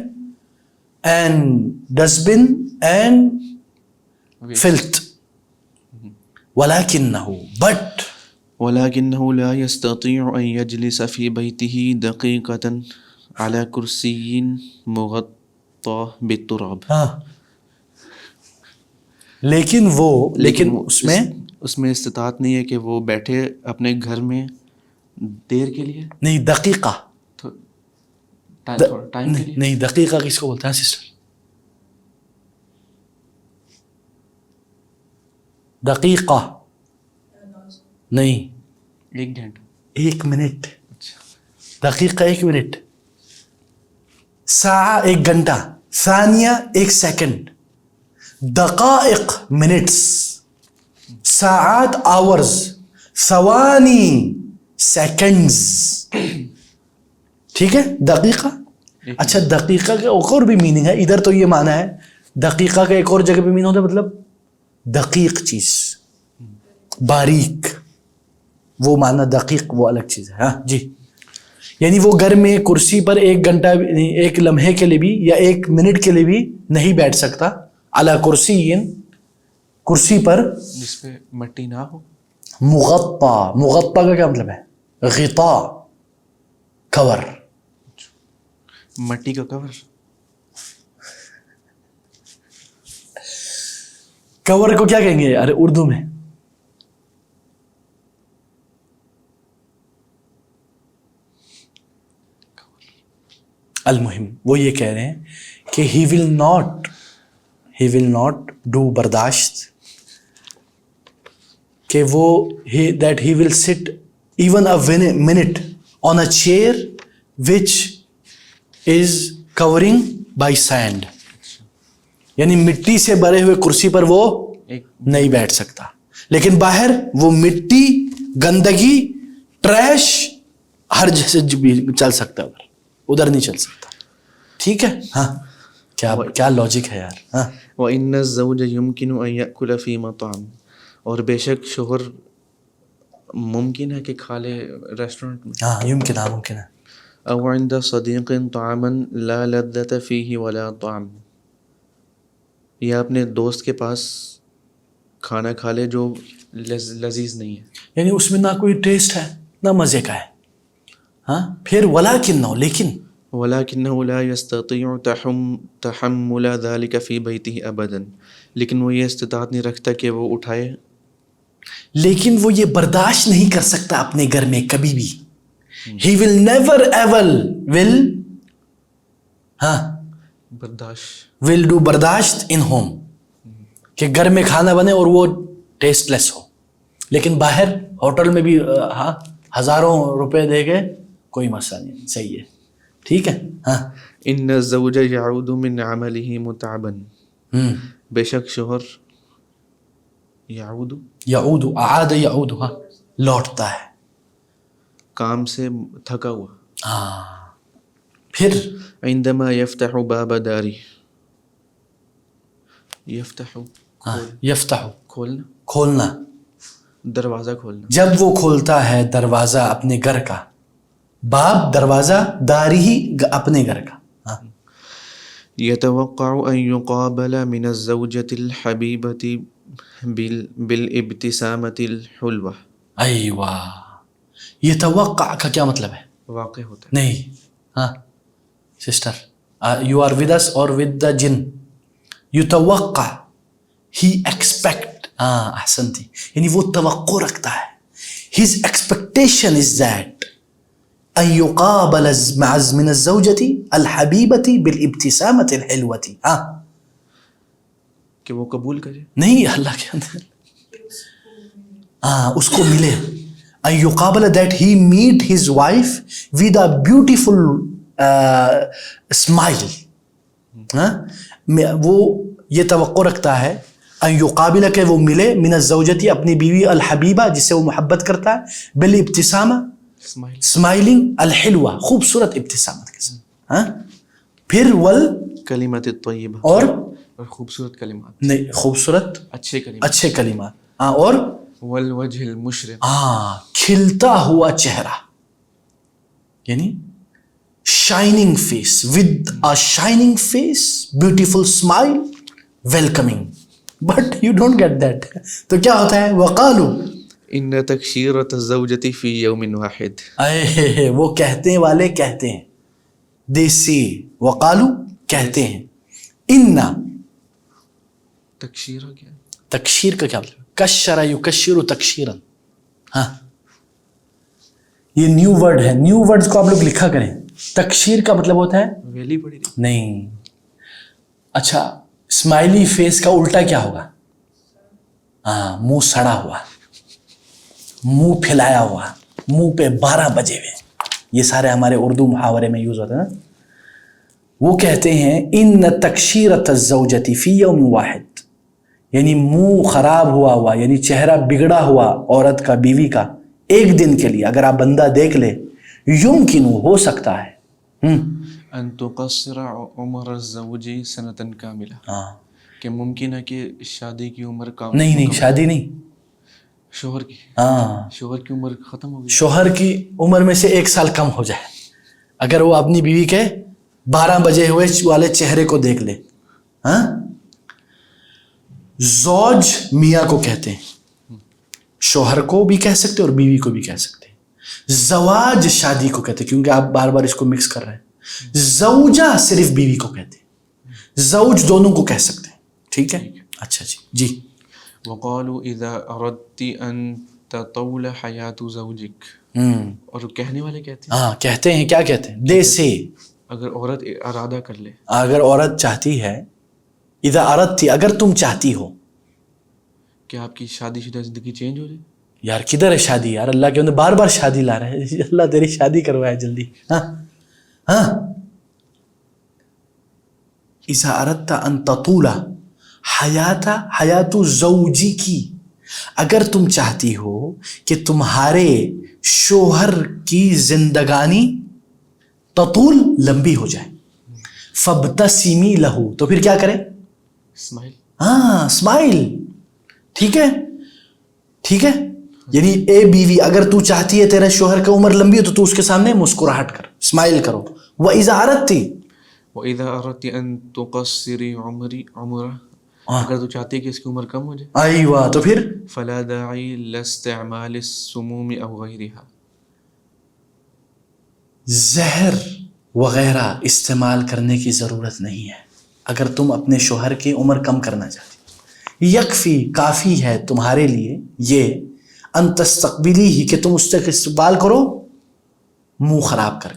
and dustbin and filth. ولكنه لا يستطيع أن يجلس في بيته دقيقة على كرسي مغطى بالتراب. لیکن اس میں استطاعت نہیں ہے کہ وہ بیٹھے اپنے گھر میں دیر کے لیے. نہیں دقیقہ ٹائم کے لیے. نہیں دقیقہ کس کو بولتے ہیں سسٹر؟ دقیقہ نہیں 1 گھنٹہ 1 منٹ. دقیقہ 1 منٹ. ساعہ 1 گھنٹہ. ثانیہ 1 سیکنڈ. دقائق منٹس. ساعات آورز. ثوانی سیکنڈز. ٹھیک ہے. دقیقہ. اچھا دقیقہ کا ایک اور بھی میننگ ہے. ادھر تو یہ معنی ہے. دقیقہ کا ایک اور جگہ پہ میننگ ہوتا ہے مطلب دقیق چیز باریک. وہ معنی دقیق وہ الگ چیز ہے. ہاں جی. یعنی وہ گھر میں کرسی پر 1 گھنٹہ 1 لمحے کے لیے بھی یا 1 منٹ کے لیے بھی نہیں بیٹھ سکتا. علی کرسی پر جس پہ مٹی نہ ہو. مغطا کا کیا مطلب ہے؟ غطاء کور. مٹی کا کور. کور کو کیا کہیں گے ارے اردو میں؟ المہم وہ یہ کہہ رہے ہیں کہ ہی ول ناٹ ڈو برداشت کہ وہ دیٹ ہی ول سٹ even a minute on a chair which is covering by send. یعنی مٹی سے بھرے ہوئے کرسی پر وہ نہیں بیٹھ سکتا. لیکن باہر وہ مٹی گندگی ٹریش ہر جیسے چل سکتا ہے ادھر نہیں چل سکتا. ٹھیک ہے. ہاں کیا لاجک ہے یار. ہاں وَإِنَّ الزَّوْجَ يُمْكِنُ أَن يَأْكُلَ فِي مَطْعَمٍ. اور بے شک شوہر ممکن ہے کہ کھا لے ریسٹورنٹ میں. ہاں ممکن ہے. أو عند صديق طعاما لا لذة فيه ولا طعم. یا اپنے دوست کے پاس کھانا کھا لے جو لذیذ نہیں ہے. یعنی اس میں نہ کوئی ٹیسٹ ہے نہ مزے کا ہے. ہاں پھر ولكنه لا يستطيع تحمل ذلك في بيته ابدا. لیکن وہ یہ استطاعت نہیں رکھتا کہ وہ اٹھائے. لیکن وہ یہ برداشت نہیں کر سکتا اپنے گھر میں کبھی بھی. He will never ever will do برداشت in home کہ گھر میں کھانا بنے اور وہ ٹیسٹ لیس ہو. لیکن باہر ہوٹل میں بھی ہاں ہزاروں روپے دے کے کوئی مسئلہ نہیں, صحیح ہے, ٹھیک ہے. ہاں ان الزوج يعود من عمله متعبا, بے شک شوہر یعود اعاد یعود, ہاں لوٹتا ہے کام سے تھکا ہوا. ہاں پھر عندما يفتح باب داری, یفتح یفتح کھولنا, دروازہ کھولنا. جب وہ کھولتا ہے دروازہ اپنے گھر کا, باب دروازہ, داری ہی اپنے گھر کا. ہاں يتوقع ان يقابل من الزوجة الحبيبة بالابتسامة الحلوة. ایوہ, یہ توقع کا کیا مطلب ہے؟ واقع ہوتا ہے. نہیں, ہاں sister you are with us اور ود دا جن. یتوقع ہی ایکسپیکٹ, ہاں احسنتی, یعنی وہ توقع رکھتا ہے. ہز ایکسپیکٹیشن از دیٹ ان یقابل من الزوجة الحبیبة بالابتسامة الحلوة. ہاں کہ وہ قبول کرے, نہیں اللہ کے اندر, ہاں اس کو ملے. ان یقابل that he meet his wife with a beautiful smile. وہ یہ توقع رکھتا ہے ان یقابل کہ وہ ملے من الزوجتی اپنی بیوی الحبیبہ جس سے وہ محبت کرتا ہے, بالابتسامہ اسمائلنگ, الحلوہ خوبصورت ابتسامت کے ساتھ. ہاں پھر کلمات الطیبہ, اور خوبصورت کلمات, نہیں خوبصورت اچھے کلمات. ہاں اور والوجہ المشرق, ہاں کھلتا ہوا چہرہ, یعنی shining face, with a shining face, beautiful smile, welcoming. But you don't get that. تو کیا ہوتا ہے؟ وقالو ان تکشیرۃ الزوجۃ فی یوم واحد. اے وہ کہتے والے کہتے ہیں, دیسی وقالو کہتے ہیں, ان تکشیر کیا, تکشیر کا کیا مطلب؟ کشر یکشر تکشیرا. ہاں یہ نیو ورڈ ہے, نیو ورڈز کو آپ لوگ لکھا کریں. تکشیر کا مطلب ہوتا ہے ویلی پڑی نہیں. اچھا اسمائلی فیس کا الٹا کیا ہوگا؟ ہاں منہ سڑا ہوا, منہ پھیلایا ہوا, منہ پہ 12 بجے ہوئے. یہ سارے ہمارے اردو محاورے میں یوز ہوتے ہیں نا. وہ کہتے ہیں ان تکشیرۃ الزوجۃ فی یوم واحد, یعنی منہ خراب ہوا, یعنی چہرہ بگڑا ہوا عورت کا, بیوی کا ایک دن کے لیے اگر آپ بندہ دیکھ لے, یمکن ہو سکتا ہے ان تقصر عمر الزوج سنۃ کاملہ, ہاں کہ ممکن ہے کہ شادی کی عمر کم, نہیں شادی نہیں, شوہر کی, ہاں شوہر کی عمر ختم ہو گئی, شوہر کی عمر میں سے 1 سال کم ہو جائے اگر وہ اپنی بیوی کے 12 بجے ہوئے والے چہرے کو دیکھ لے. ہاں زوج میاں کو کہتے ہیں, شوہر کو بھی کہہ سکتے اور بیوی کو بھی کہہ سکتے. زواج شادی کو کہتے ہیں, کیونکہ آپ بار بار اس کو مکس کر رہے ہیں. زوجہ صرف بیوی کو کہتے ہیں, زوج دونوں کو کہہ سکتے ہیں. ٹھیک ہے, اچھا جی. وقالوا اذا اردت ان تطول حیات زوجک, اور کہنے والے کہتے ہیں, ہاں کہتے ہیں, کیا کہتے ہیں؟ دے سے, اگر عورت ارادہ کر لے, اگر عورت چاہتی ہے, اذا اردت اگر تم چاہتی ہو کہ آپ کی شادی شدہ زندگی چینج ہو جائے. یار کدھر ہے شادی یار, اللہ کے اندر بار بار شادی لا رہے ہیں, اللہ تیری شادی کروائے جلدی. ہاں اذا اردت ان تطول حیات زوجی کی, اگر تم چاہتی ہو کہ تمہارے شوہر کی زندگانی تطول لمبی ہو جائے, فابتسمی لہو, تو پھر کیا کرے؟ اسمائل. ہاں اسمائل, ٹھیک ہے. یعنی اے بیوی اگر تو چاہتی ہے تیرا شوہر کا عمر لمبی ہو تو اس کے سامنے مسکراہٹ کر, اسمائل کرو. وَإِذَا أَرَدْتِ وَإِذَا أَرَدْتِ أَن تُقَصِّرِ عُمْرَهُ, اگر تو چاہتی ہے کہ اس کی عمر کم ہو جائے. ایوہ, تو پھر فَلَا دَاعِي لِاسْتِعْمَالِ السُّمُومِ أَوْ غَيْرِهَا, زہر وغیرہ استعمال کرنے کی ضرورت نہیں ہے اگر تم اپنے شوہر کی عمر کم کرنا چاہتی. یکفی کافی ہے تمہارے لیے یہ, ان تستقبلی ہی کہ تم اس سے استقبال کرو منہ خراب کر,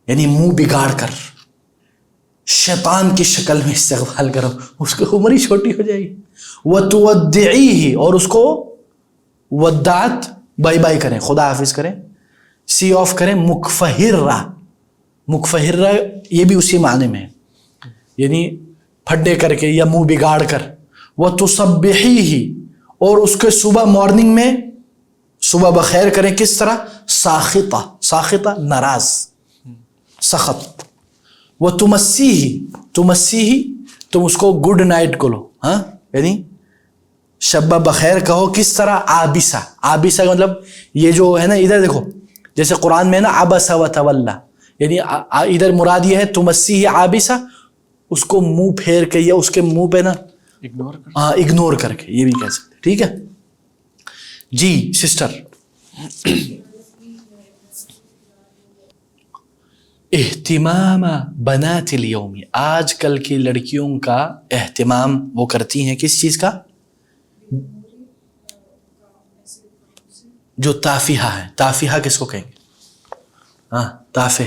یعنی منہ بگاڑ کر, شیطان کی شکل میں استقبال کرو، اس کی عمر ہی چھوٹی ہو جائے گی. وَتُوَدِّعِيهِ، اور اس کو وداعت بائی بائی کریں، خدا حافظ کریں، سی آف کریں. مکفہرہ، مکفہرہ یہ بھی اسی معنی میں ہے، یعنی پھڈے کر کے یا منہ بگاڑ کر. وَتُصَبِّحِيهِ، اور اس کے صبح مارننگ میں صبح بخیر کریں. کس طرح؟ ساخطہ، ساخطہ ناراض، سخت. وَتُمَسِّيهِ، تُمَسِّيهِ تم اس کو گڈ نائٹ کو لو، ہاں یعنی شب بخیر کہو. کس طرح؟ عابسہ، عابسہ کا مطلب یہ جو ہے نا، ادھر دیکھو جیسے قرآن میں نا عبس و تولا، یعنی ادھر مراد یہ ہے تمسیہ عابسہ، اس کو منہ پھیر کے یا اس کے منہ پہ نا اگنور کر کے، یہ بھی کہہ سکتے. ٹھیک ہے جی سسٹر. اہتمام بنات الیوم، آج کل کی لڑکیوں کا اہتمام وہ کرتی ہیں کس چیز کا؟ جو تافہہ ہے. تافہہ کس کو کہیں گے؟ ہاں تافہ.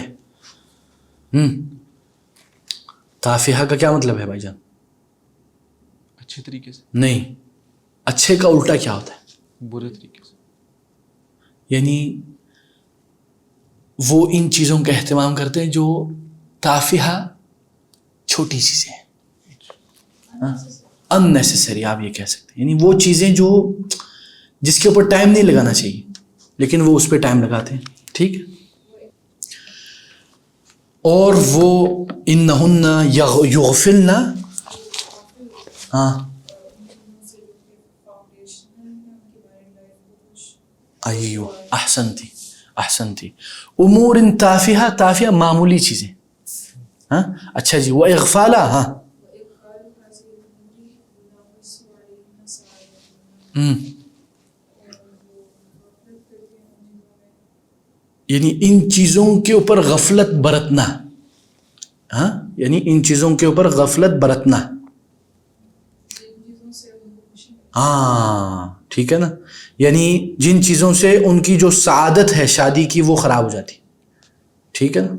تافہہ کا کیا مطلب ہے بھائی جان؟ اچھے طریقے سے نہیں، اچھے کا الٹا کیا ہوتا ہے؟ برے طریقے سے. یعنی وہ ان چیزوں کا اہتمام کرتے ہیں جو تافہہ چھوٹی چیزیں ہیں، unnecessary آپ یہ کہہ سکتے ہیں. یعنی وہ چیزیں جو جس کے اوپر ٹائم نہیں لگانا چاہیے لیکن وہ اس پہ ٹائم لگاتے ہیں. ٹھیک ہے. اور وہ انہن یغفلن، ہاں ایوہ احسنتی احسنتی. امور تافہہ، تافہہ معمولی چیزیں. ہاں اچھا جی. وہ اغفالہ، ہاں یعنی ان چیزوں کے اوپر غفلت برتنا. ہاں یعنی ان چیزوں کے اوپر غفلت برتنا. ہاں ٹھیک ہے نا. یعنی جن چیزوں سے ان کی جو سعادت ہے شادی کی وہ خراب ہو جاتی. ٹھیک ہے نا.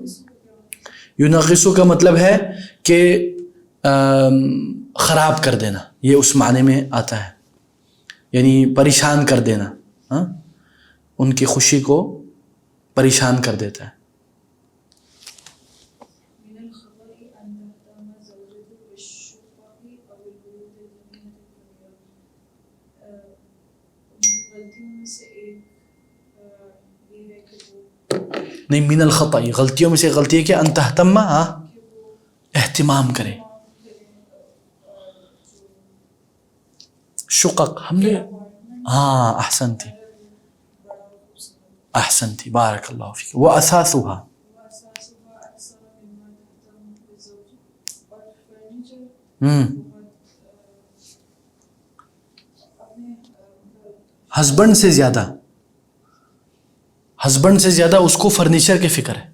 ینغصو کا مطلب ہے کہ خراب کر دینا، یہ اس معنی میں آتا ہے، یعنی پریشان کر دینا. ہاں ان کی خوشی کو پریشان کر دیتا ہے. نہیں، من الخطأ، غلطیوں میں سے غلطی ہے کہ ان تہتم، اہتمام کرے. شقق ہم نے، ہاں احسنتی احسنتی بارک اللہ فیک. واساسها، ہسبینڈ سے زیادہ، ہسبینڈ سے زیادہ اس کو فرنیچر کی فکر ہے.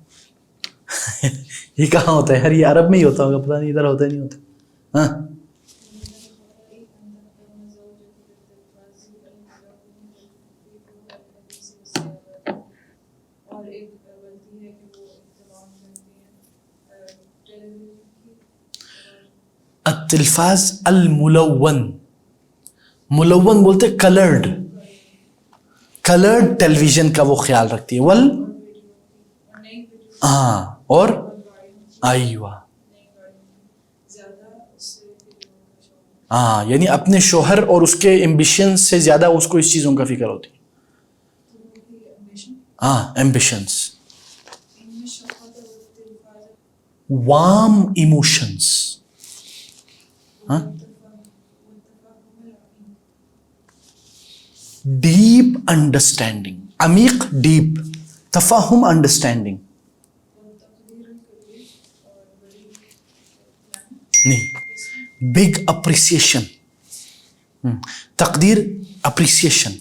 یہ کہاں ہوتا ہے یار؟ یہ عرب میں ہی ہوتا ہوگا، پتہ نہیں ادھر ہوتا نہیں ہوتا. ہاں التلفاز الملون، ملون بولتے کلرڈ، کلرڈ ٹیلی ویژن کا وہ خیال رکھتی ہے. ہاں اور ایوہ ہاں یعنی اپنے شوہر اور اس کے ایمبیشن سے زیادہ اس کو اس چیزوں کا فکر ہوتی. ہاں ambitions, warm emotions. Deep understanding, عمیق ڈیپ، تفہم انڈرسٹینڈنگ نہیں، بگ اپریسیشن، تقدیر اپریسیشن.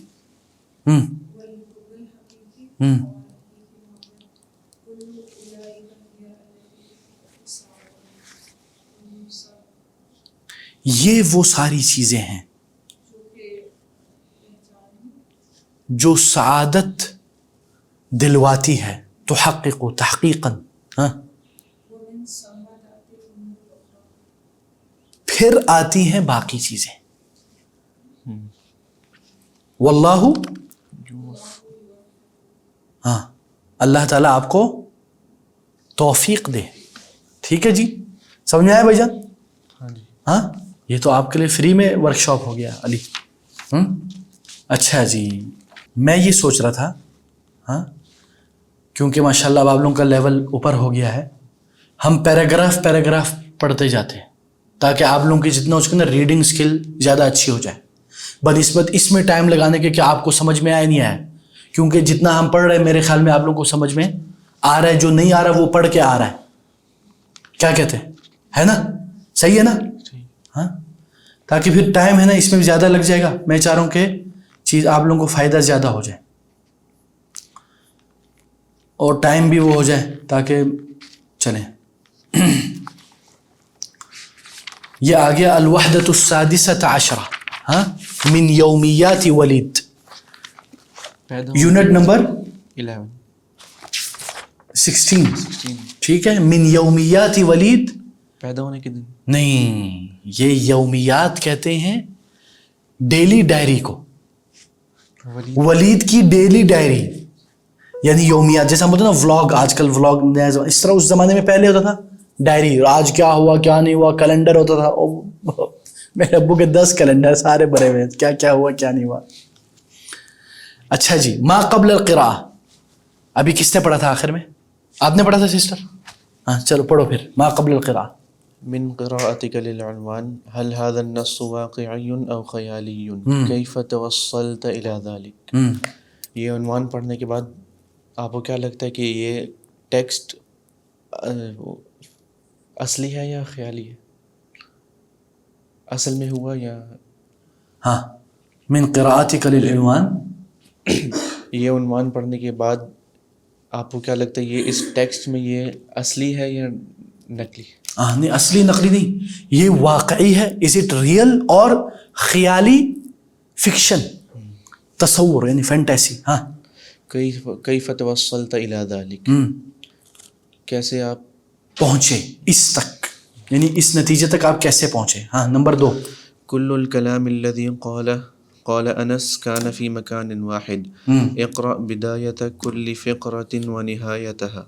یہ وہ ساری چیزیں ہیں جو سعادت دلواتی ہے. تحقق تحقیقاً. پھر آتی ہیں باقی چیزیں. واللہ، ہاں اللہ تعالیٰ آپ کو توفیق دے. ٹھیک ہے جی، سمجھ میں آیا بھائی جان؟ ہاں یہ تو آپ کے لیے فری میں ورک شاپ ہو گیا علی. اچھا جی، میں یہ سوچ رہا تھا ہاں کیونکہ ماشاء اللہ اب آپ لوگوں کا لیول اوپر ہو گیا ہے، ہم پیراگراف پڑھتے جاتے ہیں تاکہ آپ لوگوں کی جتنا اس کے اندر ریڈنگ اسکل زیادہ اچھی ہو جائے. بنسبت اس میں ٹائم لگانے کے کہ آپ کو سمجھ میں آیا نہیں آیا، کیونکہ جتنا ہم پڑھ رہے ہیں میرے خیال میں آپ لوگوں کو سمجھ میں آ رہا ہے، جو نہیں آ رہا وہ پڑھ کے آ رہا ہے. کیا کہتے ہیں، ہے نا؟ صحیح ہے نا؟ ہاں تاکہ پھر ٹائم ہے نا اس میں بھی زیادہ لگ جائے گا. میں چاہ رہا ہوں کہ چیز آپ لوگوں کو فائدہ زیادہ ہو جائے اور ٹائم بھی وہ ہو جائے تاکہ چلیں. یہ آ گیا الوحدۃ السادسۃ عشرہ ہاں من یومیات ولید، یونٹ نمبر 16. ٹھیک ہے، من یومیات ولید، پیدا ہونے کے دن. نہیں، یہ یومیات کہتے ہیں ڈیلی ڈائری کو. ولید کی ڈیلی ڈائری یعنی یومیات. جیسا ہم بولتے ہیں نا ولاگ، آج کل ولاگ نیا زمانہ، اس طرح اس زمانے میں پہلے ہوتا تھا ڈائری، آج کیا ہوا کیا نہیں ہوا، کیلنڈر ہوتا تھا. میرے ابو کے 10 کیلنڈر سارے بھرے ہوئے، کیا کیا ہوا کیا نہیں ہوا. اچھا جی، ما قبل القراءہ ابھی کس نے پڑھا تھا آخر میں؟ آپ نے پڑھا تھا سسٹر؟ ہاں چلو پڑھو پھر. ما قبل القراءہ. من قراءتك للعنوان هل هذا النص واقعي او خیالی کیف توصلت الى ذلك. یہ عنوان پڑھنے کے بعد آپ کو کیا لگتا ہے کہ یہ ٹیکسٹ اصلی ہے یا خیالی ہے، اصل میں ہوا یا؟ ہاں من قراءتک للعنوان، یہ عنوان پڑھنے کے بعد آپ کو کیا لگتا ہے یہ اس ٹیکسٹ میں یہ اصلی ہے یا نقلی؟ نہیں اصلی نقلی نہیں، یہ واقعی ہے. از اٹ ریئل اور خیالی فکشن، تصور یعنی فینٹیسی. ہاں کیف توصلت الی ذلک، کیسے آپ پہنچے اس تک، یعنی اس نتیجے تک آپ کیسے پہنچے. ہاں نمبر 2، کل الکلام الذی قال انس کان فی مکان واحد اقرأ بدایت کل فقرۃ ونہایتها.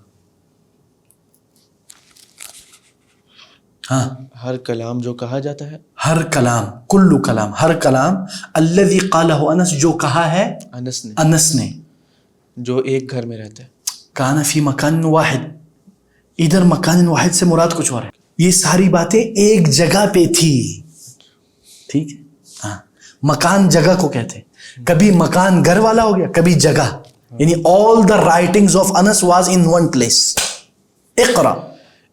ہاں ہر کلام جو کہا جاتا ہے، ہر کلام، کل کلام، ہر کلام، الذی قالہ انس جو کہا ہے انس نے، جو ایک گھر میں رہتا ہے. کان فی مکان واحد، ادھر مکان واحد سے مراد کچھ اور ہے. یہ ساری باتیں ایک جگہ پہ تھی. ٹھیک ہے، ہاں مکان جگہ کو کہتے ہیں. کبھی مکان گھر والا ہو گیا، کبھی جگہ، یعنی all the writings of Anas was in one place.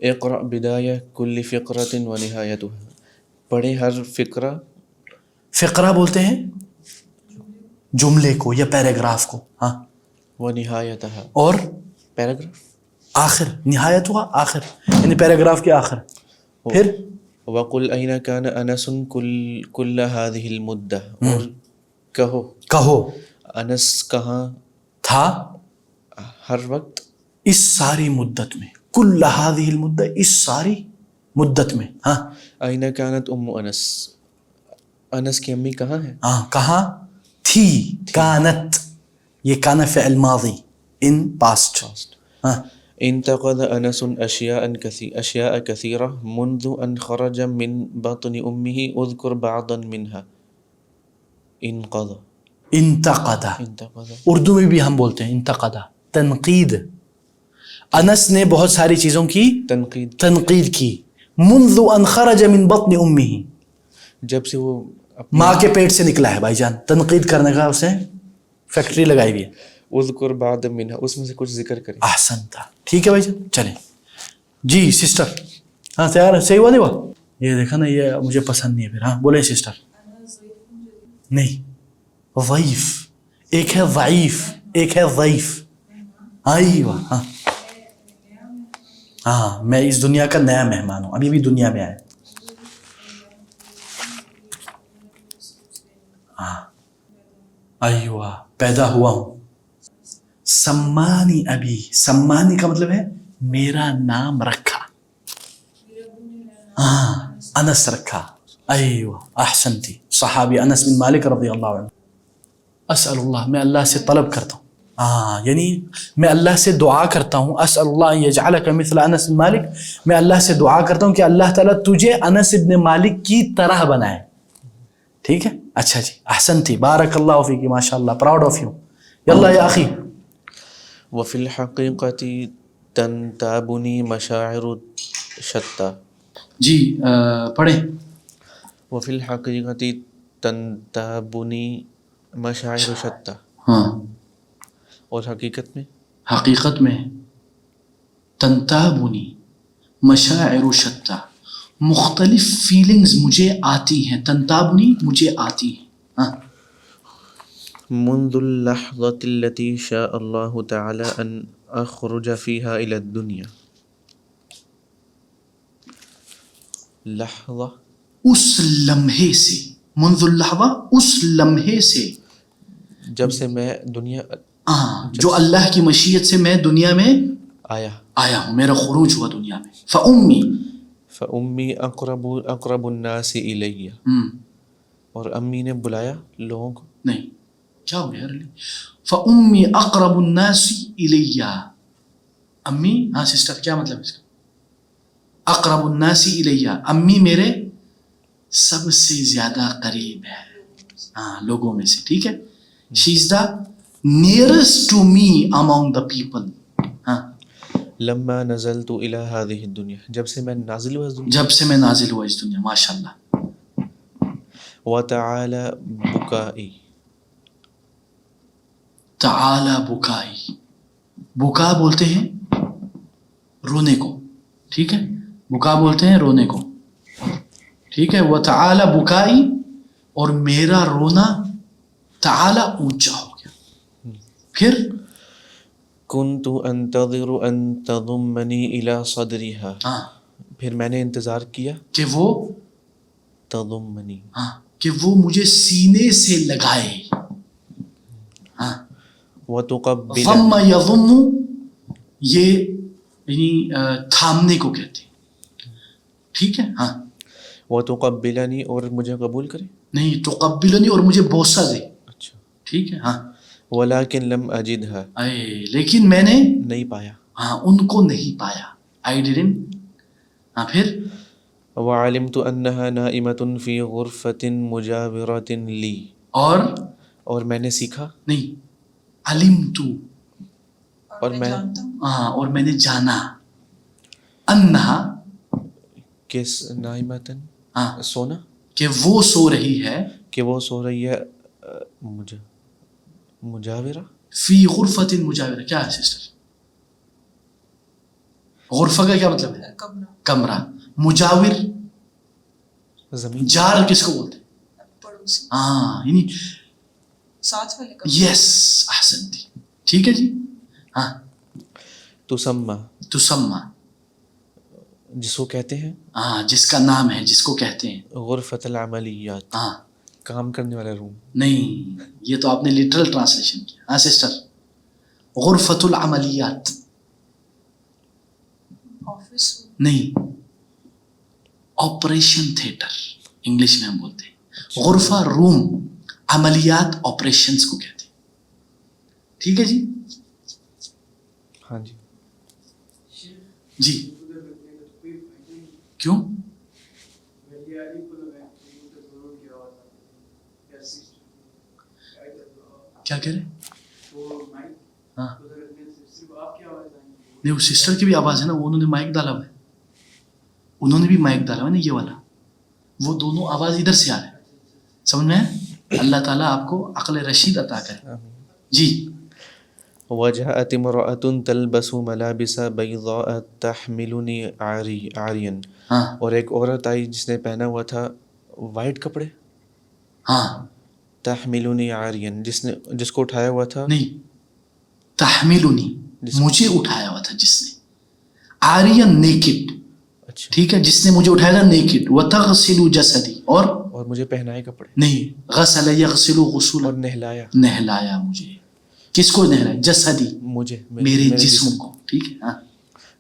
اقرا بدایہ کل فقرۃ ونہایتها، پڑھے ہر فقرہ. فقرہ بولتے ہیں جملے کو یا پیراگراف کو. ہاں ونہایتها، اور پیراگراف آخر، نہایت ہوا آخر یعنی پیراگراف کے آخر. پھر وقل این کان انس کل هذه المدہ، اور کہو انس کہاں تھا ہر وقت اس ساری مدت میں، کل هذه المدہ اس ساری مدت میں. ہاں این کانت ام انس، انس کی امی کہاں ہے؟ ہاں کہاں تھی. کانت، یہ کان فعل ماضی ان پاسٹ. ہاں انتقد انس اشیاء کثیرہ منذ ان خرج من بطن امه اذکر بعضا منها. انتقدہ، اردو میں بھی ہم بولتے ہیں انتقدہ، تنقید. انس نے بہت ساری چیزوں کی تنقید کی. منذ ان خرج من بطن امه، جب سے وہ ماں کے پیٹ سے نکلا ہے. بھائی جان تنقید کرنے کا اسے فیکٹری لگائی ہوئی ہے. اذکر بعضا منها، اس میں سے کچھ ذکر کریں. احسن تھا. ٹھیک ہے بھائی جان، چلیں جی. سسٹر ہاں تیار ہے؟ صحیح ہوا نہیں ہوا؟ یہ دیکھا نا، یہ مجھے پسند نہیں ہے. پھر ہاں بولیں سسٹر. نہیں، ضعیف ایک ہے، ضعیف ایک ہے، ضعیف. ایوہ ہاں ہاں، میں اس دنیا کا نیا مہمان ہوں، ابھی بھی دنیا میں آیا. ہاں ایوہ پیدا ہوا ہوں. سمانی ابھی، سمانی کا مطلب ہے میرا نام رکھا. ہاں انس رکھا. ایوہ احسنتی, صحابی انس بن مالک رضی اللہ عنہ. اسأل اللہ, میں اللہ سے طلب کرتا ہوں, یعنی میں اللہ سے دعا کرتا ہوں, اسأل اللہ ان یجعلک مثل انس بن مالک, میں اللہ سے دعا کرتا ہوں کہ اللہ تعالیٰ تجھے انس بن مالک کی طرح بنائے. ٹھیک ہے, اچھا جی, احسنتی, بارک اللہ فیکی, ماشاء اللہ, پراؤڈ آف یو. یلا یا اخی. وفی الحقیقت تنتابنی مشاعر شتیٰ. جی پڑھیں. وفی الحقیقت تنتابنی مشاعر شتیٰ. ہاں, اور حقیقت میں, حقیقت میں تنتابنی مشاعر شتیٰ, مختلف فیلنگز مجھے آتی ہیں. تنتابنی مجھے آتی ہیں. ہاں, منذ اللحظة التي شاء الله تعالى أن أخرج فيها إلى الدنيا. لحظہ, اس لمحے سے, منذ اللحظہ, اس لمحے سے, جب سے میں دنیا, جو اللہ کی مشیت سے میں دنیا میں آیا ہوں, میرا خروج ہوا دنیا میں. فأمی اقرب الناس الی, اور امی نے بلایا لوگوں کو. نہیں, کیا ہو گیا یار, فأمی اقرب الناس الی, امی, ہاں سسٹر, کیا مطلب اس کا؟ اقرب الناس الی, امی میرے سب سے زیادہ قریب ہے, ہاں, لوگوں میں سے. ٹھیک ہے, she is the nearest to me among the people. ہاں, لما نزلت الى هذه الدنيا, جب سے میں نازل ہوا اس دنیا, جب سے میں نازل ہوا اس دنیا, ماشاء اللہ. وتعالى بكائي, تعالی بکائی, بکا بولتے ہیں رونے کو. ٹھیک ہے, بکا بولتے ہیں رونے کو. ٹھیک ہے, وتعالی بکائی, اور میرا رونا تعالی اونچا ہو گیا. پھر كنت انتظر ان تضمني الى صدرها, پھر میں نے انتظار کیا کہ وہ تضمنی, کہ وہ مجھے سینے سے لگائے. وتقبل, ضم یضم, یہ یعنی تھامنے کو کہتے ہیں. ٹھیک ہے, ہاں. وتقبلنی, اور مجھے قبول کرے. نہیں, تقبلنی, اور مجھے بوسہ دے. اچھا, ٹھیک ہے, ہاں. ولكن لم اجدها, لیکن میں نے نہیں پایا, ہاں, ان کو نہیں پایا. I didn't. ہاں, پھر وعلمت انها نائمة في غرفة مجاورة لي, اور میں نے سیکھا, نہیں, علمت, اور میں, ہاں, اور میں نے جانا, انہا, کس, نائمة, ہاں, سونا, کہ وہ سو رہی ہے, کہ وہ سو رہی ہے, مجاورہ, فی غرفۃ مجاورہ. کیا ہے سسٹر؟ غرفہ کا کیا مطلب ہے؟ کمرہ. مجاور, زمین, جار کس کو بولتے ہیں؟ پڑوسی. ہاں, یعنی ساتھ والے کمرے. یس, احسنتی. ٹھیک ہے جی, ہاں. تسمہ, جس کو کہتے ہیں, ہاں, جس کا نام ہے, جس کو کہتے ہیں غرفۃ العملیات, ہاں, کام کرنے والا روم. نہیں, یہ تو آپ نے لٹرل ٹرانسلیشن کیا. ہاں سسٹر, غرفۃ العملیات, آفس نہیں, آپریشن تھیٹر انگلش میں ہم بولتے ہیں. غرفہ روم, عملیات آپریشنز کو کہتے ہیں. ٹھیک ہے جی, ہاں جی. جی, کیوں؟ کیا کہہ رہے؟ ہاں, نہیں, وہ سسٹر کی بھی آواز ہے نا, انہوں نے مائک ڈالا ہوا ہے, انہوں نے بھی مائک ڈالا ہوا ہے نا, یہ والا, وہ دونوں آواز ادھر سے آ رہے ہیں. سمجھ میں؟ اللہ تعالیٰ آپ کو عقل رشید عطا کرے. جی. وجاءت امرأة تلبس ملابس بيضاء تحملني عاريا, اور ایک عورت آئی جس نے پہنا ہوا تھا وائٹ کپڑے. ہاں, تحملني عاريا, جس کو اٹھایا ہوا تھا. نہیں, تحملنی, مجھے اٹھایا ہوا تھا جس نے, عارین, نیکڈ. ٹھیک ہے, جس نے مجھے اٹھایا تھا نیکڈ. وتغسل جسدی, اور مجھے پہنائے کپڑے. نہیں, غسل یغسل غسلا, اور نہلایا مجھے. کس کو نہلایا؟ جسدی, مجھے, میرے جسم کو. ٹھیک ہے, ہاں.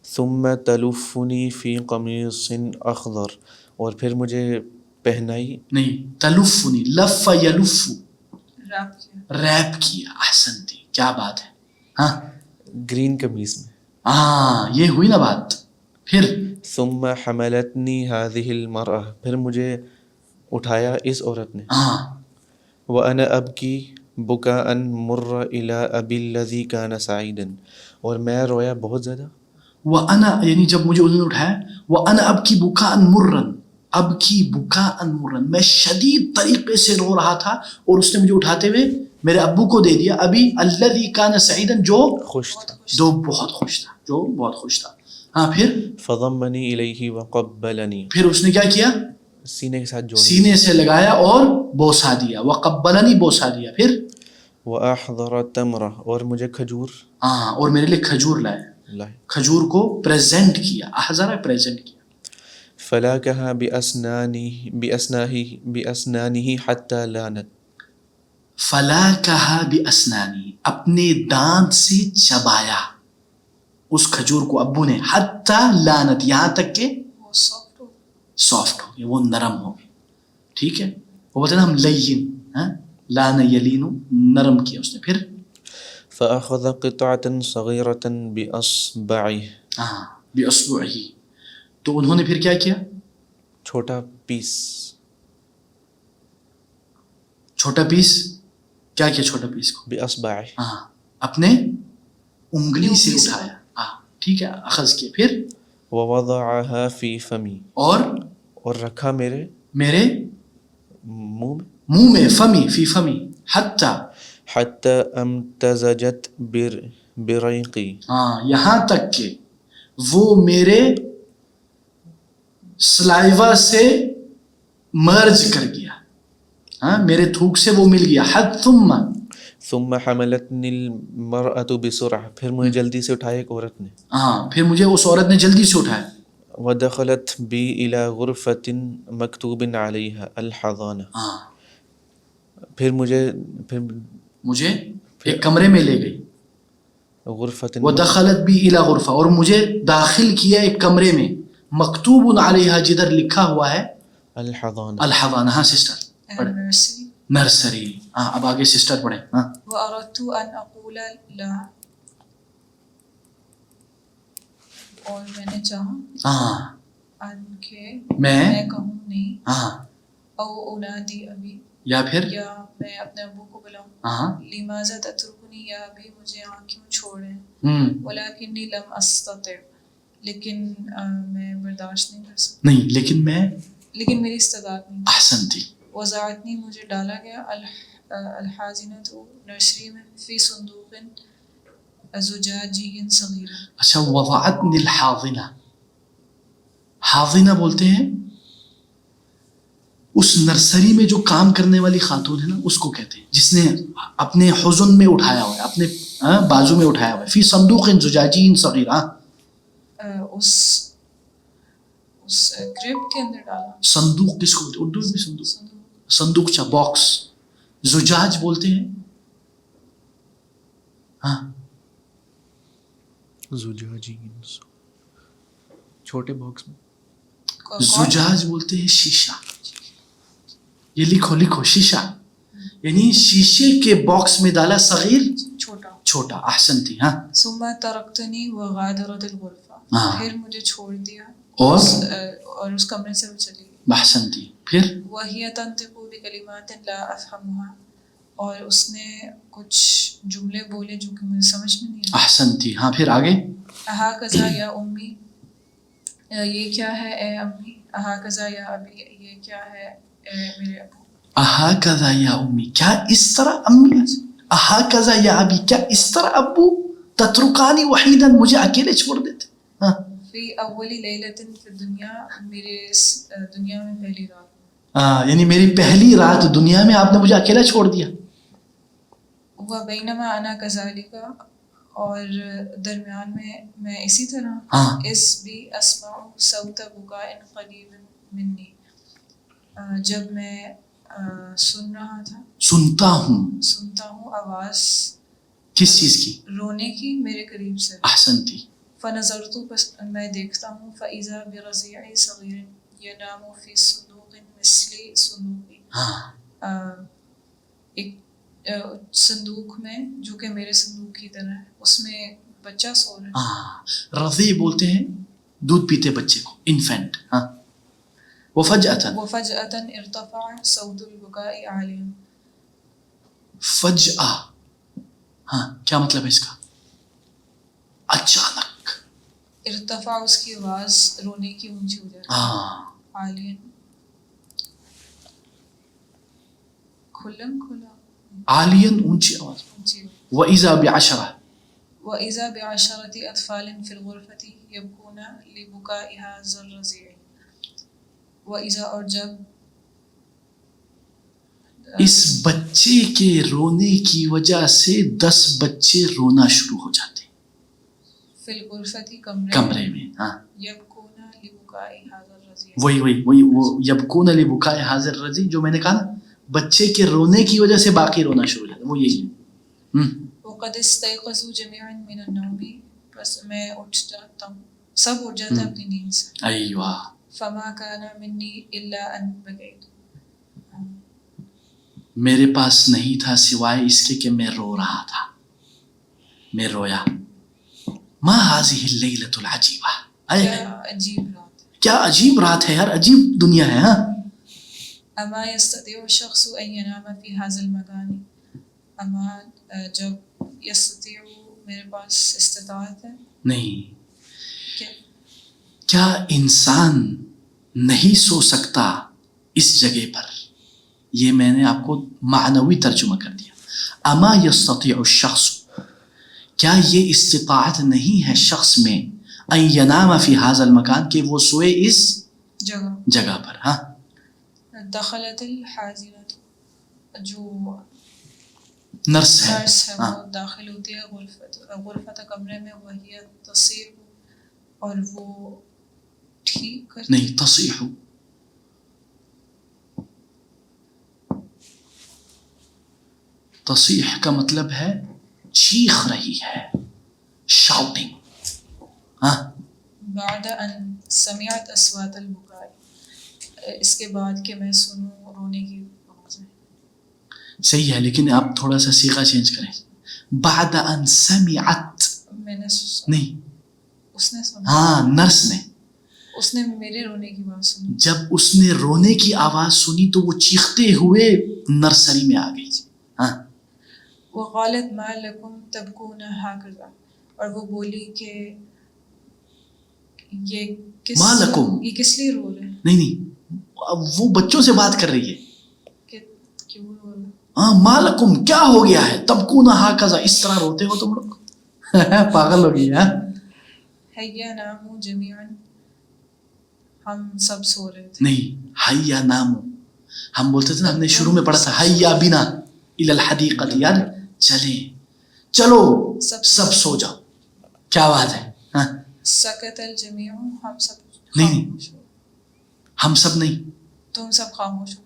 ثم تلفنی فی قمیص اخضر, اور پھر مجھے پہنائی. نہیں تلف نہیں، لف یلف، ریپ کیا. ریپ کیا. احسن تھی، کیا بات ہے. ہاں گرین قمیص میں. ہاں یہ ہوئی نا بات. پھر ثم حملتنی هذه المرأة، پھر مجھے اٹھایا اس عورت نے. ہاں وانا ابکی بکاء مر الى ابی الذی کان سعیدا، اور میں رویا بہت زیادہ. وَأَنَا یعنی جب مجھے انہوں نے اٹھایا، وَأَنَا أَبْكِي بُكَاءً مُرًّا، ابکی بکاءً مُرًّا، میں شدید طریقے سے رو رہا تھا، اور اس نے مجھے اٹھاتے ہوئے میرے ابو کو دے دیا. ابی الذی کان سعیدا، جو خوش تھا. جو بہت خوش تھا، جو بہت خوش تھا. ہاں پھر فضمنی الیہ وقبلنی، پھر اس نے کیا کیا؟ سینے کے ساتھ جوڑ. سینے سے لگایا اور بوسا دیا. وقبلنی، بوسا دیا. پھر واحضر تمرہ، اور مجھے کھجور ہاں، اور میرے لیے کھجور لائے. لائے. کھجور کو پریزنٹ کیا. احضر پریزنٹ کیا. فلاکہا باسنانہ حتی لانت، فلاکہا باسنانی، اپنے دانت سے چبایا اس کھجور کو ابو نے. حتی لانت، یہاں تک کہ وہ سافٹ ہو. سافٹ ہو گئی، وہ نرم ہو گئی. ٹھیک ہے، وہ بولتے ہیں نا ہم لین، لان یلین، نرم کیا اس نے. پھر فاخذ قطعة صغیرة باصبعہ، ہاں باصبعہ، تو انہوں نے پھر کیا کیا؟ چھوٹا پیس. چھوٹا پیس کیا کیا؟ چھوٹا پیس کو باصبعہ، ہاں اپنے انگلی سے اٹھایا. ہاں ٹھیک ہے، اخذ کیا. پھر ووضعها فی فمی، اور رکھا میرے منہ میں. منہ میں. فمی، فی فمی. حتی، حتی امتزجت بریقی، ہاں یہاں تک کہ وہ میرے سلائیوا سے مرج کر گیا. ہاں میرے تھوک سے وہ مل گیا. حد ثم حملتنی المرأة بسرعہ، پھر مجھے جلدی سے اٹھایا ایک عورت نے. ہاں پھر مجھے اس عورت نے جلدی سے اٹھایا. ودخلت بی الی غرفۃ مکتوب علیہا الحضانہ، ہاں پھر مجھے ایک کمرے میں لے گئی. غرفۃ، ودخلت بی الی غرفہ، اور مجھے داخل کیا ایک کمرے میں. مکتوب علیہا، جدھر لکھا ہوا ہے الحضانہ. الحضانہ. ہاں سسٹر پڑھیں. نرسری. نرسری. ہاں اب آگے سسٹر پڑھیں. ہاں وَأَرَدْتُ أَنْ أَقُولَ لَهَا، اور میں نے چاہا ہاں ان کے میں کہوں نہیں. ہاں او انادی ابی، یا پھر یا میں اپنے ابو کو بلاؤں. ہاں لماذا تترکنی یا ابی، مجھے یہاں کیوں چھوڑے. ولکنی لم استطع، لیکن میں برداشت نہیں کر سکتا. نہیں لیکن میری استطاعت نہیں. احسن تھی. وضعتنی، مجھے ڈالا گیا. الحاضنۃ، نرسری میں. فی صندوق زجاجی صغیر. اچھا، وضعتنی الحاضنہ، حاضنہ بولتے ہیں اس نرسری میں جو کام کرنے والی خاتون ہے نا، اس کو کہتے ہیں جس نے اپنے حضن میں اٹھایا ہوا ہے، اپنے بازو میں اٹھایا ہوا ہے. فی صندوق زجاجی صغیر، اس کریب کے اندر ڈالا. صندوق کس کو بولتے ہیں؟ اردو میں صندوق، صندوقچہ، باکس. زجاج بولتے ہیں ہاں زجاجی، چھوٹے باکس میں. زجاج بولتے ہیں شیشہ. یہ لکھو شیشہ، یعنی شیشے کے باکس میں ڈالا. صغیر، چھوٹا. احسن تھی. ہاں ثم ترکتنی وغادرت الغرفہ، پھر مجھے چھوڑ دیا اور اس کمرے سے وہ چلی گئی. احسن تھی. پھر وہی تنطق بکلمات لا افہمها، اور اس نے کچھ جملے بولے جو کہ مجھے سمجھ میں نہیں آئے. احسن تھی. ہاں پھر آگے. اہاکذا یا امی، یہ کیا ہے اے امی. اہاکذا یا ابی، یہ کیا ہے اے میرے ابو. اہاکذا یا امی، کیا اس طرح امی. اہاکذا یا ابی، کیا اس طرح ابو. تترکانی وحیدا، مجھے اکیلے چھوڑ دیتے. ہاں فی اولی لیلۃ فی الدنیا، میرے دنیا میں پہلی رات. یعنی میری پہلی رات دنیا میں آپ نے مجھے اکیلا چھوڑ دیا. وبینما انا کذالک، اور درمیان میں اسی طرح. اس بھی اسمع صوت بکاء قریب منی، جب میں سن رہا تھا، سنتا ہوں آواز کس چیز کی؟ رونے کی، میرے قریب سے. احسن تھی. فنظرت، میں دیکھتا ہوں. فاذا برضیع صغیر ینام فی الصندوق مثل صندوقی. ایک صندوق میں جو کہ میرے صندوق کی طرح ہے، اس میں بچہ سو رہا ہے. رضی بولتے ہیں دودھ پیتے بچے کو، انفینٹ. ہاں. وفجأة ارتفع صوت البكاء عاليا. فجأہ، ہاں کیا مطلب ہے اس کا؟ اچانک. ارتفع اس کی آواز رونے کی اونچی ہو جاتی ہے. عالین کھلم کھلا، عالین اونچی آواز. وَإِذَا بِعَشَرَةٍ وَإِذَا بِعَشَرَةِ أَطْفَالٍ فِي الْغُرْفَةِ يَبْكُونَ لِبُكَاءِ هَذَا الرَّضِيعِ. وَإِذَا، اور جب اس بچے کے رونے کی وجہ سے 10 بچے رونا شروع ہو جاتے ہیں فِي الْغُرْفَةِ کمرے میں. ہاں يَبْكُونَ لِبُكَاءِ هَذَا الرَّضِيعِ. وہی وہ یبکون لبکاء حاضر رضی جو میں نے کہا نا، بچے کے رونے کی وجہ سے باقی رونا شروع ہو جاتا ہے، وہ یہی ہے. وقد استيقظوا جميعا من النوم، بس میں اٹھ جاتا ہوں، سب اٹھ جاتے ہیں اپنی نیند سے. ایوہ. فما كان مني الا ان بكيت. میرے پاس نہیں تھا سوائے اس کے کہ میں رو رہا تھا، میں رویا. ما هذه الليلة العجيبة. کیا عجیب رات ہے، کیا عجیب رات ہے یار، عجیب دنیا ہے. ہاں. اما يستطيع الشخص ان ينام في هذا المكان. اما جب يستطيع میرے پاس استطاعت ہے. نہیں، کیا انسان نہیں سو سکتا اس جگہ پر؟ یہ میں نے آپ کو معنوی ترجمہ کر دیا. اما یستطیع الشخص، کیا یہ استطاعت نہیں ہے شخص میں، ان ینام فی هذا المکان، کہ وہ سوئے اس جگہ پر. ہاں. دخلت الحاضرۃ، جو نرس ہے وہ داخل ہوتی ہے غرفت کمرے میں. وہی تصیح، اور وہ ٹھیک کرتی، نہیں تصیح، تصیح کا مطلب ہے چیخ رہی ہے، شاؤٹنگ. ہاں. بعد ان سمعت اصوات البکاء، اس کے بعد کہ میں سنوں رونے کی آوازیں. صحیح ہے، لیکن آپ تھوڑا سا صیغہ چینج کریں. بعد ان سمعت، میں نے نہیں، اس نے سنا، ہاں نرس نے، اس نے میرے رونے کی آواز سنی. جب اس نے رونے کی آواز سنی تو وہ چیختے ہوئے نرسری میں آ گئی. ہاں. وقالت ما لکم تبکون ہاکذا، اور وہ بولی کہ یہ ما لکم، یہ کس لیے رو رہے ہیں. نہیں وہ بچوں سے بات کر رہی ہے کہ کیوں رو رہے ہیں. ہاں. ما لکم، کیا ہو گیا ہے، تبکون ہاکذا، اس طرح روتے ہو تم لوگ. پاگل ہو گئی. ہاں. حیا نامو جمیعا، ہم سب سو رہے تھے. نہیں، حیا نامو، ہم بولتے تھے نا، ہم نے شروع میں پڑھا تھا حیا بنا الی الحدیقۃ، یار چلیں، چلو سب سو جاؤ. کیا بات ہے. ہاں. سکت الجمیع، ہم سب نہیں، خاموش ہو. ہم سب نہیں، تم سب خاموش ہو.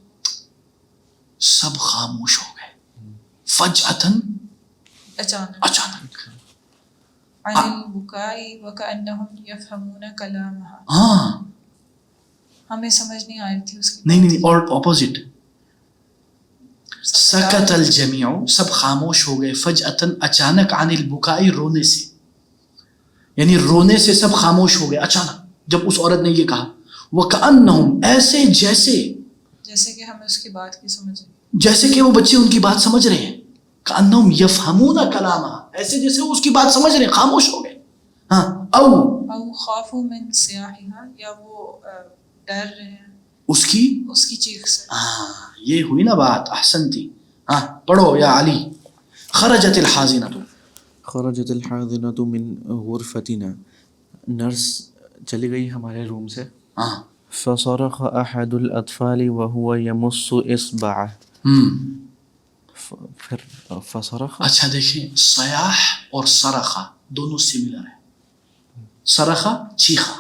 سب خاموش ہو گئے. فجأتاً، اچانک. عن البکاء وکأنہم یفہمون کلامہا، ہاں. ہمیں سمجھ نہیں آ رہی تھی اس کی. نہیں، اور اپوزٹ. سکت الجمیع، سب خاموش ہو گئے. فجأتاً، اچانک. عن البکاء، رونے سے، یعنی رونے سے سب خاموش ہو گئے اچانک جب اس عورت نے یہ کہا. وَكَأَنَّهُمْ، ایسے جیسے کہ ہمیں اس کی بات کی سمجھ آئی، جیسے کہ وہ بچے ان کی بات سمجھ رہے ہیں. كَأَنَّهُمْ يَفْهَمُونَ كَلَامَهَا، ایسے جیسے وہ اس کی بات سمجھ رہے ہیں، خاموش ہو گئے. ہاں. او خافوا من صیاحها، یا وہ ڈر رہے ہیں اس کی چیخ سے. ہاں، یہ ہوئی نا بات. احسنتی. ہاں پڑھو یا علی. خرجت الحاضنۃ، خرجت الحاضنۃ من غرفتنا، نرس چلی گئی ہمارے روم سے. ہاں. فصرخ احد الاطفال وهو يمص اصبعه. پھر فصرخ، اچھا دیکھیں، صیاح اور صرخہ دونوں سملر ہیں. صرخہ چیخا،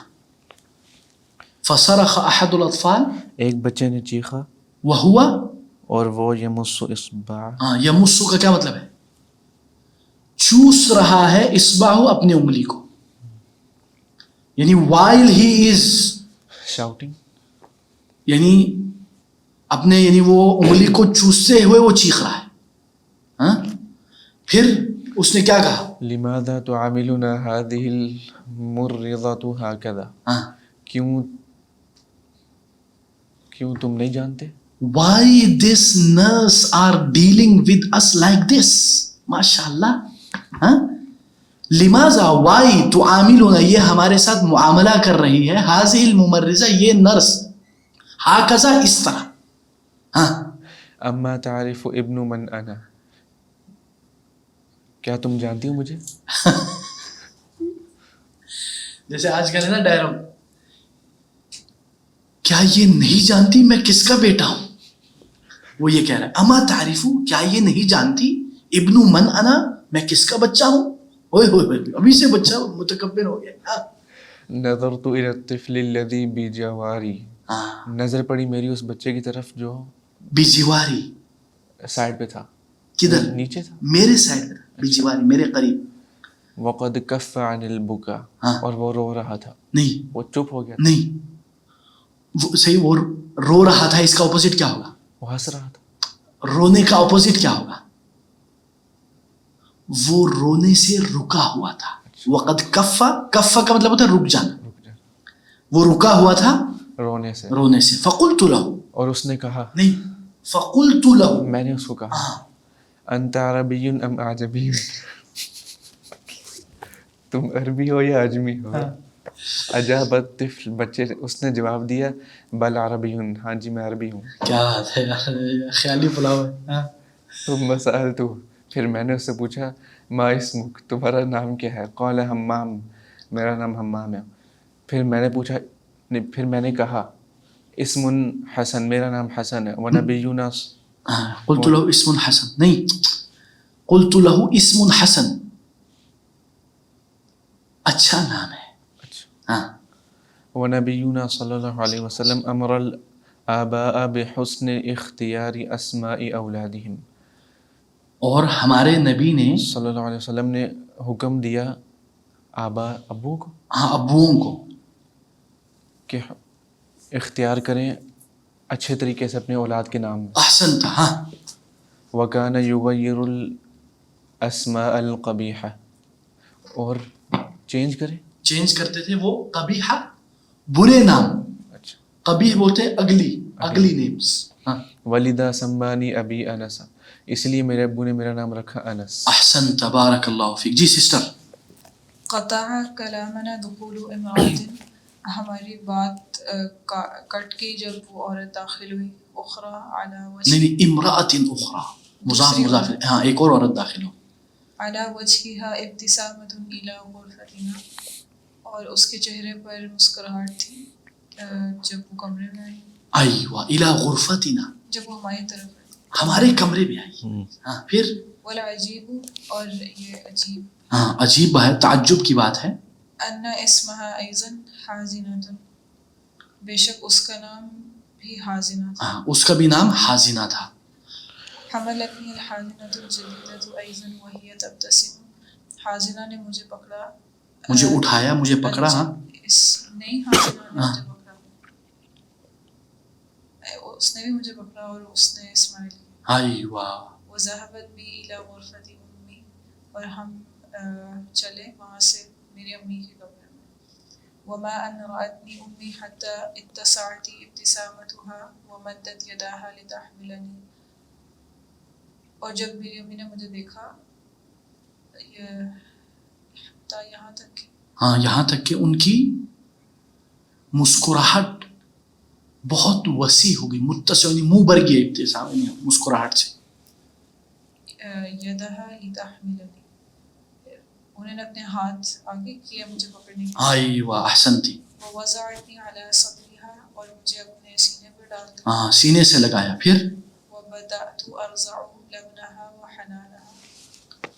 فصرخ احد الاطفال، ایک بچے نے چیخا، وہوا، اور وہ یمس اصبعہ. ہاں، یمسو کا کیا مطلب ہے؟ چوس رہا ہے اصبعہ، اپنے انگلی کو، یعنی while he is شاؤٹنگ، یعنی اپنے یعنی وہ انگلی کو چوستے ہوئے وہ چیخ رہا ہے. ہاں پھر اس نے کیا کہا؟ لماذا تعاملنا هذه الممرضة هكذا؟ کیوں تم نہیں جانتے؟ Why this nurse are dealing with us like this? ماشاءاللہ. ہاں لماذا why تعاملنا یہ ہمارے ساتھ معاملہ کر رہی ہے هذه الممرضة یہ نرس ہاکذا اس طرح. ہاں اما تعرف ابن من انا، کیا تم جانتی ہو مجھے؟ جیسے آج کل ہے نا ڈائرم، کیا یہ نہیں جانتی میں کس کا بیٹا ہوں؟ وہ یہ کہہ رہا ہے اما تعریفو، کیا یہ نہیں جانتی ابن من انا، میں کس کا بچہ ہوں؟ ہوئے ہوئے ہوئے ابھی سے بچہ متکبر ہو گیا. نظرت الى الطفل الذي بجواری، نظر پڑی میری اس بچے کی طرف جو بجواری سائڈ پہ تھا. کدھر؟ نیچے تھا، میرے سائڈ پہ، بجواری میرے قریب. وقد کف عن البکا، اور وہ رو رہا تھا. نہیں وہ چپ ہو گیا. نہیں وہ صحیح، وہ رو رہا تھا، اس کا اپوزٹ کیا ہوگا؟ وہ ہنس رہا تھا. رونے کا اپوزٹ کیا ہوگا؟ وہ رونے سے رکا ہوا تھا. وقد کفا، کفا کا مطلب ہوتا ہے رک جانا. وہ رکا ہوا تھا رونے سے. فقلت له، اور اس نے کہا، نہیں فقلت له، میں نے اس کو کہا، انت عربی ام اعجمی، تم عربی ہو یا اجمی ہو؟ اجاب الطفل، بچے اس نے جواب دیا، بل عربی، ہاں جی میں عربی ہوں. کیا بات ہے یار، خیالی پلاؤ ہے. ثم سألتو، پھر میں نے اس سے پوچھا، ما اسمک، تمہارا نام کیا ہے؟ قال حمام، میرا نام حمام ہے. پھر میں نے کہا، اسم حسن، میرا نام حسن ہے. ونبینا، قلت له اسم حسن، نہیں قلت له اسم حسن، اچھا نام ہے. ونبینا صلی اللہ علیہ وسلم امر الآباء بحسن اختیار اسماء اولادہم، اور ہمارے نبی نے صلی اللہ علیہ وسلم نے حکم دیا آبا، ابو کو، ابوؤں کو، کہ اختیار کریں اچھے طریقے سے اپنے اولاد کے نام. احسن تھا. ہاں وکان یغیر الاسماء القبیحہ، اور چینج کرتے تھے وہ قبیحہ، برے نام. اچھا، قبیح بولتے ہیں اگلی نیمز. ولدا سمانی ابی انس، اس لیے میرے ابو نے میرا نام رکھا انس. احسن، تبارک اللہ فیک. جی سسٹر. قطع کلامنا دخول امرأة، ہماری بات کٹ گئی جب وہ عورت داخل ہوئی. اخرى على وجه، نہیں امرأة اخرى، مضاف، ہاں ایک اور عورت داخل ہو. على وجهها ابتسامة الى غرفتنا، اور اس کے چہرے پر مسکراہٹ تھی جب وہ کمرے میں آئی. ایوہ الى غرفتنا، جب وہ ہماری طرف آئی، ہمارے کمرے میں آئی. ہاں پھر والعجیب، اور یہ عجیب، ہاں عجیب ہے، تعجب کی بات ہے. ان اسمها ایضا حازنة، بے شک اس کا نام بھی حازنہ تھا. ہاں اس کا بھی نام حازنہ تھا. حملتنی الحازنة الجدیدة ایضا وہی تبتسم، حازنہ نے مجھے پکڑا، مجھے اٹھایا، مجھے پکڑا. ہاں اس نہیں، حازنہ نے مجھے پکڑا، اس نے بھی مجھے پکڑا اور اس نے اسماعیل کی. ایوہ. وذهبت بی الی غرفت امی، اور ہم چلے وہاں سے میری امی کے کمرے میں. وما ان رأتنی امی حتی اتسعت ابتسامتها ومدت یداها لتحملنی، اور جب میری امی نے مجھے دیکھا، یہاں تک کہ، ہاں یہاں تک کہ ان کی مسکراہٹ بہت وسیع ہو گئی، متسع یعنی منہ بھر گیا ابتسام مسکراہٹ سے. یدہا لتحملنی، انہوں نے اپنے ہاتھ آگے کیا مجھے پکڑنے کی. ایوہ احسن تھی. ووضعتنی علی صدریہا، اور مجھے اپنے سینے پر ڈال دیا. ہاں سینے سے لگایا. پھر وبدأت ارضع لبنہا وحنانہا،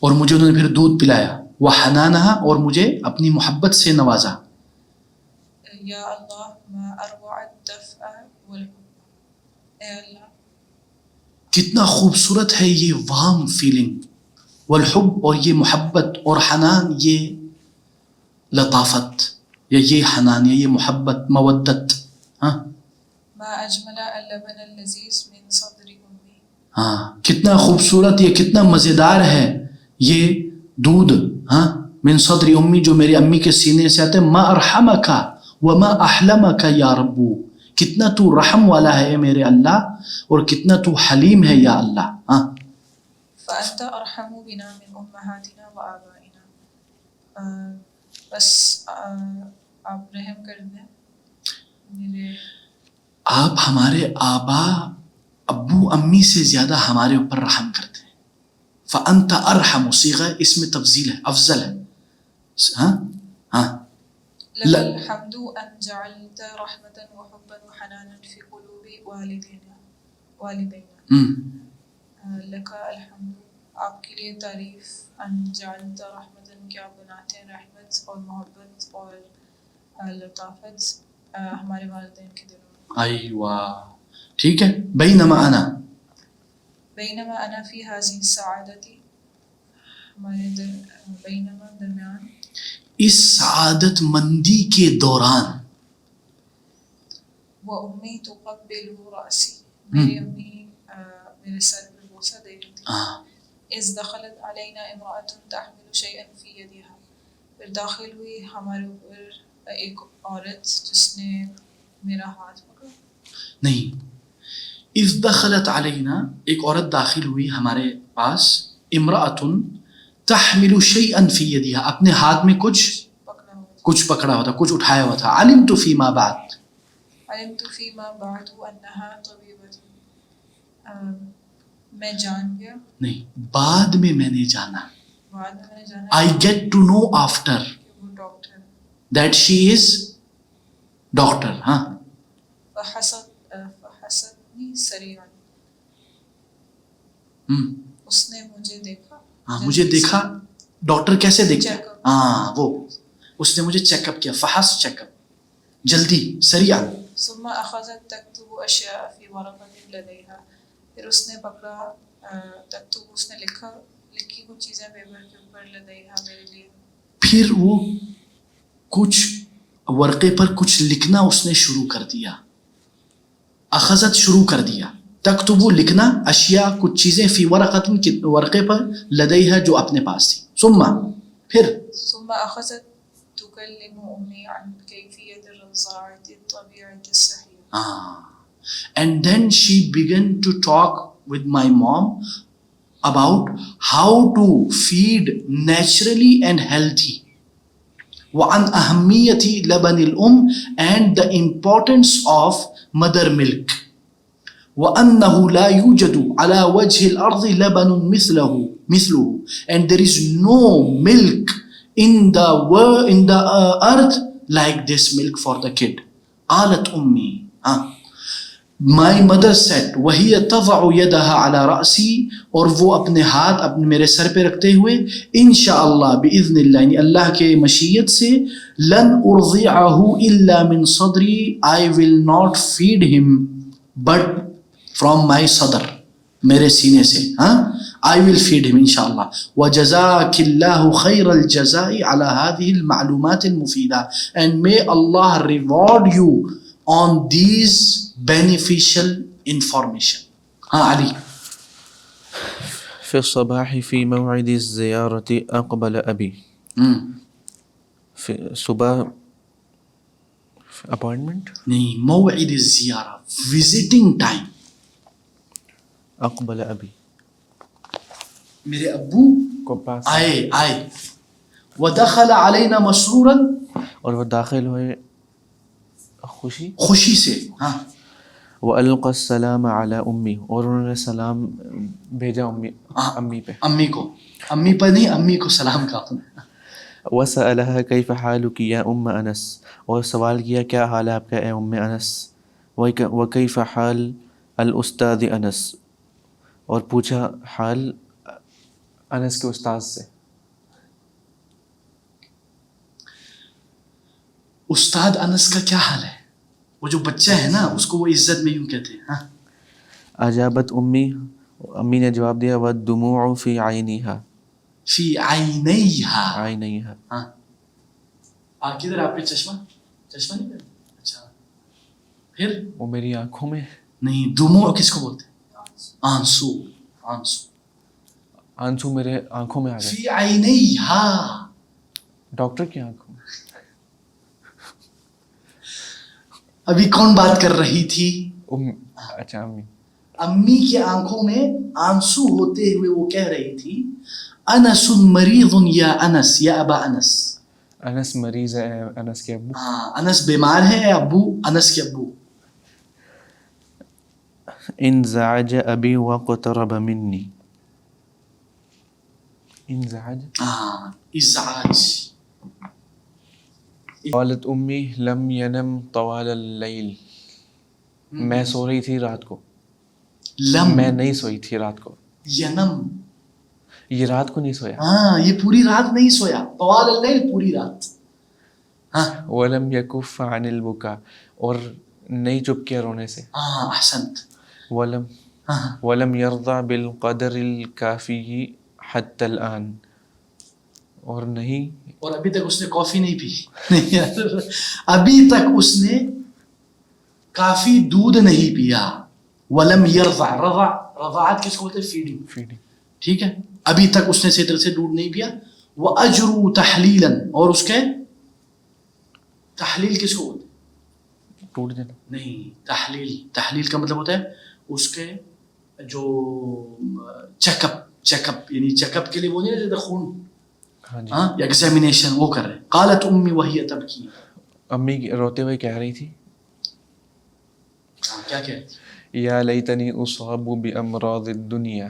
اور مجھے انہوں نے پھر دودھ پلایا. وحنانہا، اور مجھے اپنی محبت سے نوازا. یا اللہ ما اروع الدفء والحب، اے اللہ کتنا خوبصورت ہے یہ وارم فیلنگ. والحب، اور یہ محبت، اور حنان یہ لطافت، یا یہ حنان یا یہ محبت، مودت. ہاں ما اجمل اللبن اللذیذ من صدر امی. ہاں کتنا خوبصورت یہ کتنا مزیدار ہے یہ دودھ ہاں من صدر امی جو میری امی کے سینے سے آتے. ما ارحمک وما احلمک یا ربو, کتنا تو رحم والا ہے میرے اللہ اور کتنا تو حلیم ہے یا اللہ. ہاں فانت ارحم بنا من امہاتنا و آبائنا. بس آپ رحم کر دیں میرے, آپ ہمارے آبا ابو امی سے زیادہ ہمارے اوپر رحم کرتے ہیں. فانت ارحم صیغہ اس میں تفضیل ہے, افضل ہے. ہاں ہاں لك الحمد ان جعلت رحمة وحبا وحنانا في قلوب والدينا. لك الحمد, آپ کے لیے تعریف, ان جعلت رحمة کہ آپ بناتے ہیں رحمت اور محبت اور لطافت ہمارے والدین کے دلوں میں. ایوہ ٹھیک ہے. بینما انا فی هذه السعادة, ہمارے بینما درمیان, اس سعادت مندی کے دوران, وہ امی تقبل رأسی, میری امی میرے سر پہ بوسہ دے رہی تھی. اذ دخلت علینا امرأة تحمل شیئا فی یدها, پھر داخل ہوئی ہمارے اوپر ایک عورت جس نے میرا ہاتھ پکڑا. نہیں, اذ دخلت علینا ایک عورت داخل ہوئی ہمارے پاس, امرأة تحمل شیئا فی یدها اپنے ہاتھ میں کچھ پکڑا ہوا تھا, کچھ اٹھایا ہوا تھا. علمت فیما بعد انہا طبیبۃ, میں جان گیا, نہیں بعد میں میں نے جانا, بعد میں میں نے جانا, I get to know after وہ doctor, that she is doctor. ہاں فحسدنی سریعا, اس نے مجھے دیکھا, ہاں مجھے دیکھا. ڈاکٹر کیسے دیکھتا ہے؟ ہاں وہ اس نے مجھے چیک اپ کیا. فحص چیک اپ جلدی سریعا. ثم اخذت تكتب اشیاء فی ورقۃ لدیہا, پھر اس نے پکڑا تکتب, اس نے لکھی کچھ چیزیں پیپر کے اوپر, لدیہا میرے لیے. پھر وہ کچھ ورقے پر کچھ لکھنا اس نے شروع کر دیا. اخذت شروع کر دیا, تکتب لکھنا, اشیاء کچھ چیزیں, فی ورقۃ ورقے پر, لدیہا جو اپنے پاس تھی. ثم پھر ثم اخذت تکلم امی عن کیفیت الرضاعۃ الطبیعۃ الصحیحہ. And then she began to talk with my mom about how to feed naturally and healthy. وَعَنْ أَهْمِيَّةِ لَبَنِ الْأُمِّ and the importance of mother milk. وَأَنَّهُ لَا يُوجَدُ عَلَى وَجْهِ الْأَرْضِ لَبَنٌ مِثْلُهُ and there is no milk in the earth like this milk for the kid. قالت أمي, my mother said, وَهِيَ تَضَعُ يَدَهَا عَلَى رَأْسِي, اور وہ اپنے ہاتھ اپنے میرے سر پہ رکھتے ہوئے, انشاءاللہ بِإِذْنِ اللہ, یعنی اللہ کے مشیت سے, لَنْ أُرْضِعَهُ إِلَّا مِنْ صَدْرِي, I will not feed him but from my صدر, میرے سینے سے. I will feed him inshallah. وَجَزَاكِ اللَّهُ خَيْرَ الْجَزَاءِ عَلَى هَذِهِ الْمَعْلُومَاتِ الْمُفِيدَةِ, and may Allah reward you on these beneficial information. علی في الصباح في موعد الزيارة أقبل أبي. في صبح اپوائنٹمنٹ نہیں, موعد الزیارہ وزٹنگ ٹائم. اقبل ابی, میرے ابو کو پاس آئے. ودخل علینا مسرورا, اور وہ داخل ہوئے خوشی سے. ہاں. وَأَلْقَى السَّلَامَ عَلَىٰ أُمِّي, اور انہوں نے سلام بھیجا امی پہ. امی پر نہیں, امی کو سلام کہا. وَسَأَلَهَا كَيْفَ حَالُكِ يَا أُمَّ أَنَسَ, اور سوال کیا کیا حال ہے آپ کا اے ام انس. وَكَيْفَ حال الْأُسْتَاذِ أَنَس, اور پوچھا حال انس کے استاذ سے. استاد انس کا کیا حال ہے؟ وہ جو بچہ ہے نا اس کو وہ عزت میں یوں کہتے ہیں. اجابت امی نے جواب دیا, وَالدُّمُوعُ فِي عَيْنِهَا, فی عینیہا. عَيْنَيْهَا. کدھر آپ پہ چشمہ نہیں کرتے؟ اچھا پھر وہ میری آنکھوں میں. نہیں, دموع کس کو بولتے ہیں؟ آنسو. آنسو آنسو میرے آنکھوں میں آ گئے. فی عینیہا, ڈاکٹر کی آنکھوں میں. ابھی کون بات کر رہی تھی؟ اچھا امی. امی کے آنکھوں میں آنسو ہوتے ہوئے وہ کہہ رہی تھی انس مریض یا انس یا ابا انس. انس مریض ہے, انس کے ابو. ہاں, انس بیمار ہے, ابو انس کے ابو. انزعج ابی واقترب منی. انزعج, ہاں, ازعاج. قالت امی لم ینم طوال اللیل. میں سو رہی تھی رات کو. لم, میں نہیں سوئی تھی رات کو. ینم, یہ رات کو نہیں سویا. ہاں, یہ پوری رات نہیں سویا. طوال اللیل, پوری رات. ہاں, ولم یکف عن البکا, اور نہیں چپ کیا رونے سے. ہاں, احسنت. ولم یرضى بالقدر الکافی حتی الآن, اور نہیں, اور ابھی تک اس نے کافی نہیں پی. ابھی تک اس نے کافی دودھ نہیں پیا. ولم یرضع, رضاعت کس کو بولتے ہیں؟ فیڈنگ. ٹھیک ہے, ابھی تک اس نے صحیح طرح سے دودھ نہیں پیا. وَأَجْرُوا تَحْلِيلًا, اور اس کے تحلیل کس کو بولتے ہیں؟ ٹوٹ جانا. نہیں, تحلیل کا مطلب ہوتا ہے اس کے جو چیک اپ, یعنی چیک اپ کے لیے وہ نہیں رہتے خون, ہاں, ایگزامینیشن وہ کر رہے. قالت امی وہی تبکی, امی روتے ہوئے کہہ رہی تھی, کیا کہہ رہی تھی؟ یا لیتنی اصاب بامراض الدنیا.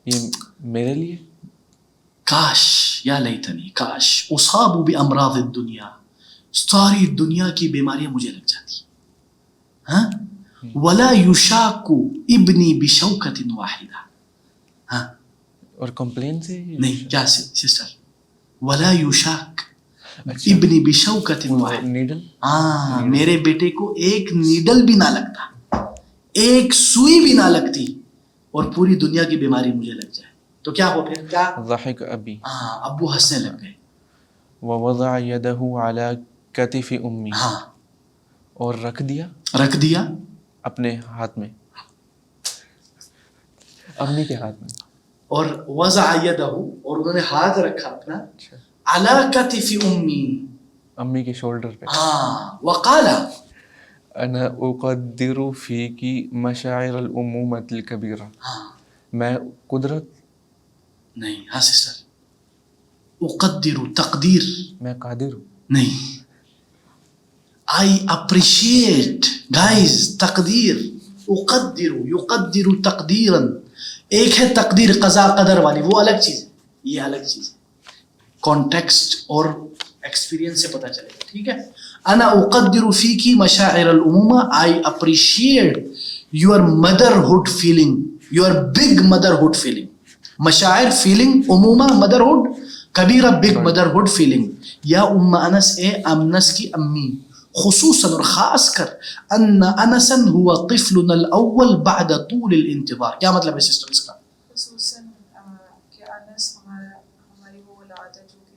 یہ میرے لیے کاش, یا لیتنی, کاش, اصاب بامراض الدنیا, ساری دنیا کی بیماریاں مجھے لگ جاتی. ہاں, ولا یشاک ابنی بشوکۃ واحدہ. ہاں, اور کمپلین سے نہیں, کیا سسٹر, ولا یشاک ابنی بشوکۃ واحدہ. نیڈل, ہاں, میرے بیٹے کو ایک نیڈل بھی نہ لگتا, ایک سوئی بھی نہ لگتی, اور پوری دنیا کی بیماری مجھے لگ جائے تو کیا ہو پھر؟ کیا ضحک ابی, ہاں, ابو ہنسنے لگ گئے. ووضع یدہ علی کتف امی, ہاں, اور رکھ دیا اپنے ہاتھ میں, امی کے ہاتھ میں. اور وضع یدہ, اور انہوں نے ہاتھ رکھا اپنا علی کتف امی, امی کے شولڈر پہ. ہاں, وقال انا اقدر فیکی مشاعر الامومۃ الکبیرہ. ہاں, میں قدرت نہیں, ہاں سسٹر, اقدر, تقدیر, میں قادر ہوں. نہیں, I appreciate, guys, تقدیر. اقدر, یقدر تقدیرا, ایک ہے تقدیر قضا قدر والی, وہ الگ چیز ہے, یہ الگ چیز ہے. کانٹیکسٹ اور ایکسپیرینس سے پتہ چلے گا. ٹھیک ہے, انا اقدر فیکی مشاعر الامومہ, I appreciate your motherhood feeling, your big motherhood feeling. مشاعر فیلنگ, امومہ مدرہڈ, کبیرہ بگ مدرہڈ فیلنگ. یا ام انس, اے انس کی امی, خصوصاً اور خاص کر ان انسا ہوا طفلنا الاول بعد طول الانتظار. کیا مطلب ہے سسٹر اس کا؟ خصوصاً کہ انس ہماری وہ اولاد ہے جو کہ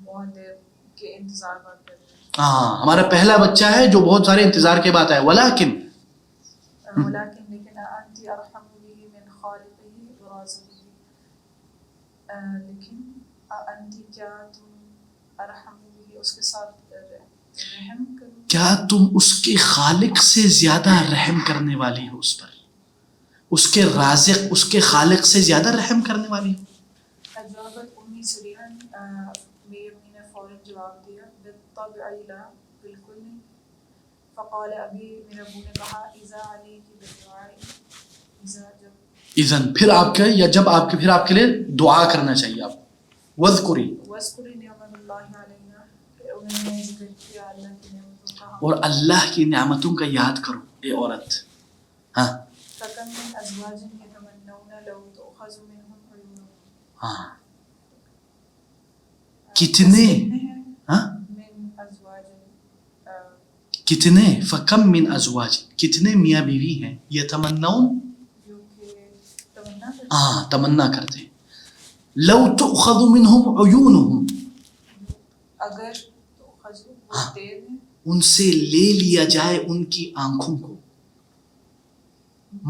بہت دیر کے انتظار بعد کر رہے ہیں. ہاں, ہمارا پہلا بچہ ہے جو بہت سارے انتظار کے بعد آیا. ولیکن لیکن انت ارحم به من خالقه ورازقه, لیکن انت, کیا تم ارحم به, اس کے ساتھ رحم کرو, کیا تم اس کے خالق سے زیادہ رحم کرنے والی ہو اس پر, اس کے رازق, اس کے خالق سے زیادہ رحم کرنے والی ہو. اجابت امی سریعا, میری امی نے فوراً جواب دیا, بالطبع لا, بالکل نہیں. فقال ابھی, میرے ابو نے کہا, اذا علیک بالدعاء, اذا, جب, اذن, پھر آپ کے, یا جب آپ کے, پھر آپ کے لیے دعا کرنا چاہیے آپ. وذکری, واذکری نعمت اللہ علینا, انہوں نے ذکر کیا اللہ کی نعمتوں کا, اور اللہ کی نعمتوں کا یاد کرو اے عورت. ہاں, فکم من ازواج یتمنون لو تؤخذ منهم عیونهم, ہاں, کتنے, ہاں, من ازواج, کتنے, فکم من ازواج, کتنے میاں بیوی ہیں, یتمنون, جو کہ تمنا کرتے, ہاں, تمنا کرتے ہیں, لو تؤخذ منهم عیونهم, اگر تؤخذ, وہ دے دیں, ان سے لے لیا جائے ان کی آنکھوں کو,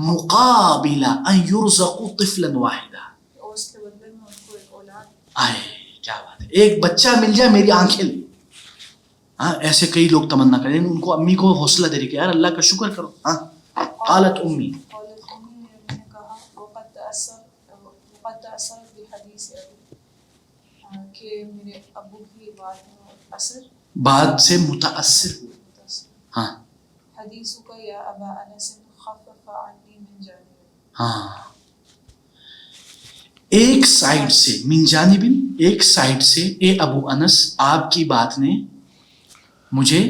مقابل ان یرزقوا طفلا واحدا, اس کے بدلے میں ان کو ایک اولاد. آئے کیا بات ہے, ایک بچہ مل جائے میری آنکھیں لے. ہاں ایسے کئی لوگ تمنا کریں, ان کو امی کو حوصلہ دے رہی کہ یار اللہ کا شکر کرو. ہاں قالت امی, نے کہا وقد تأثر بحدیث ابی, کہ میرے ابو کی بات سے متاثر ہوئے. ہاں حدیثک یا ابا انس خفف عنی من جانب. ہاں ایک سائڈ سے من جانب, ایک سائڈ سے اے ابو انس آپ کی بات نے مجھے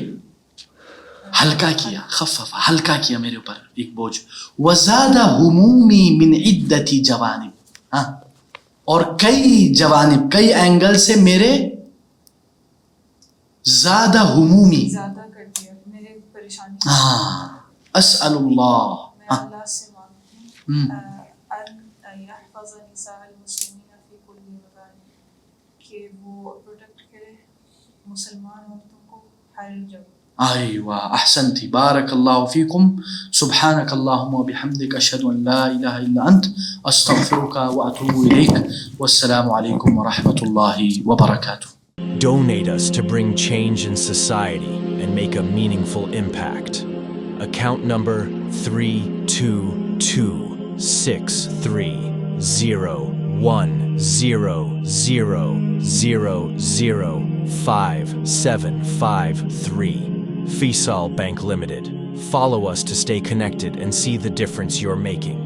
ہلکا کیا, خفف ہلکا کیا میرے اوپر ایک بوجھ. وزاد ہمومی من عدت جوانب, ہاں اور کئی جوانب کئی اینگل سے میرے زیادہ ہمومی, زیادہ کر دیا میرے پریشانی. ہاں اسأل اللہ, میں اللہ سے مانگتی ہوں ان یحفظ نساء المسلمین فی کل مکان, کہ وہ پروٹیکٹ کرے مسلمان عورتوں کو ہر جگہ. ایوہ احسنتی, بارک اللہ فیکم, سبحانک اللہم و بحمدک, اشہد ان لا الہ الا انت, استغفرک و اتوب الیک, والسلام علیکم ورحمۃ اللہ وبرکاتہ. Donate us to bring change in society and make a meaningful impact. Account number 322630100005753. Faisal Bank Limited. Follow us to stay connected and see the difference you're making.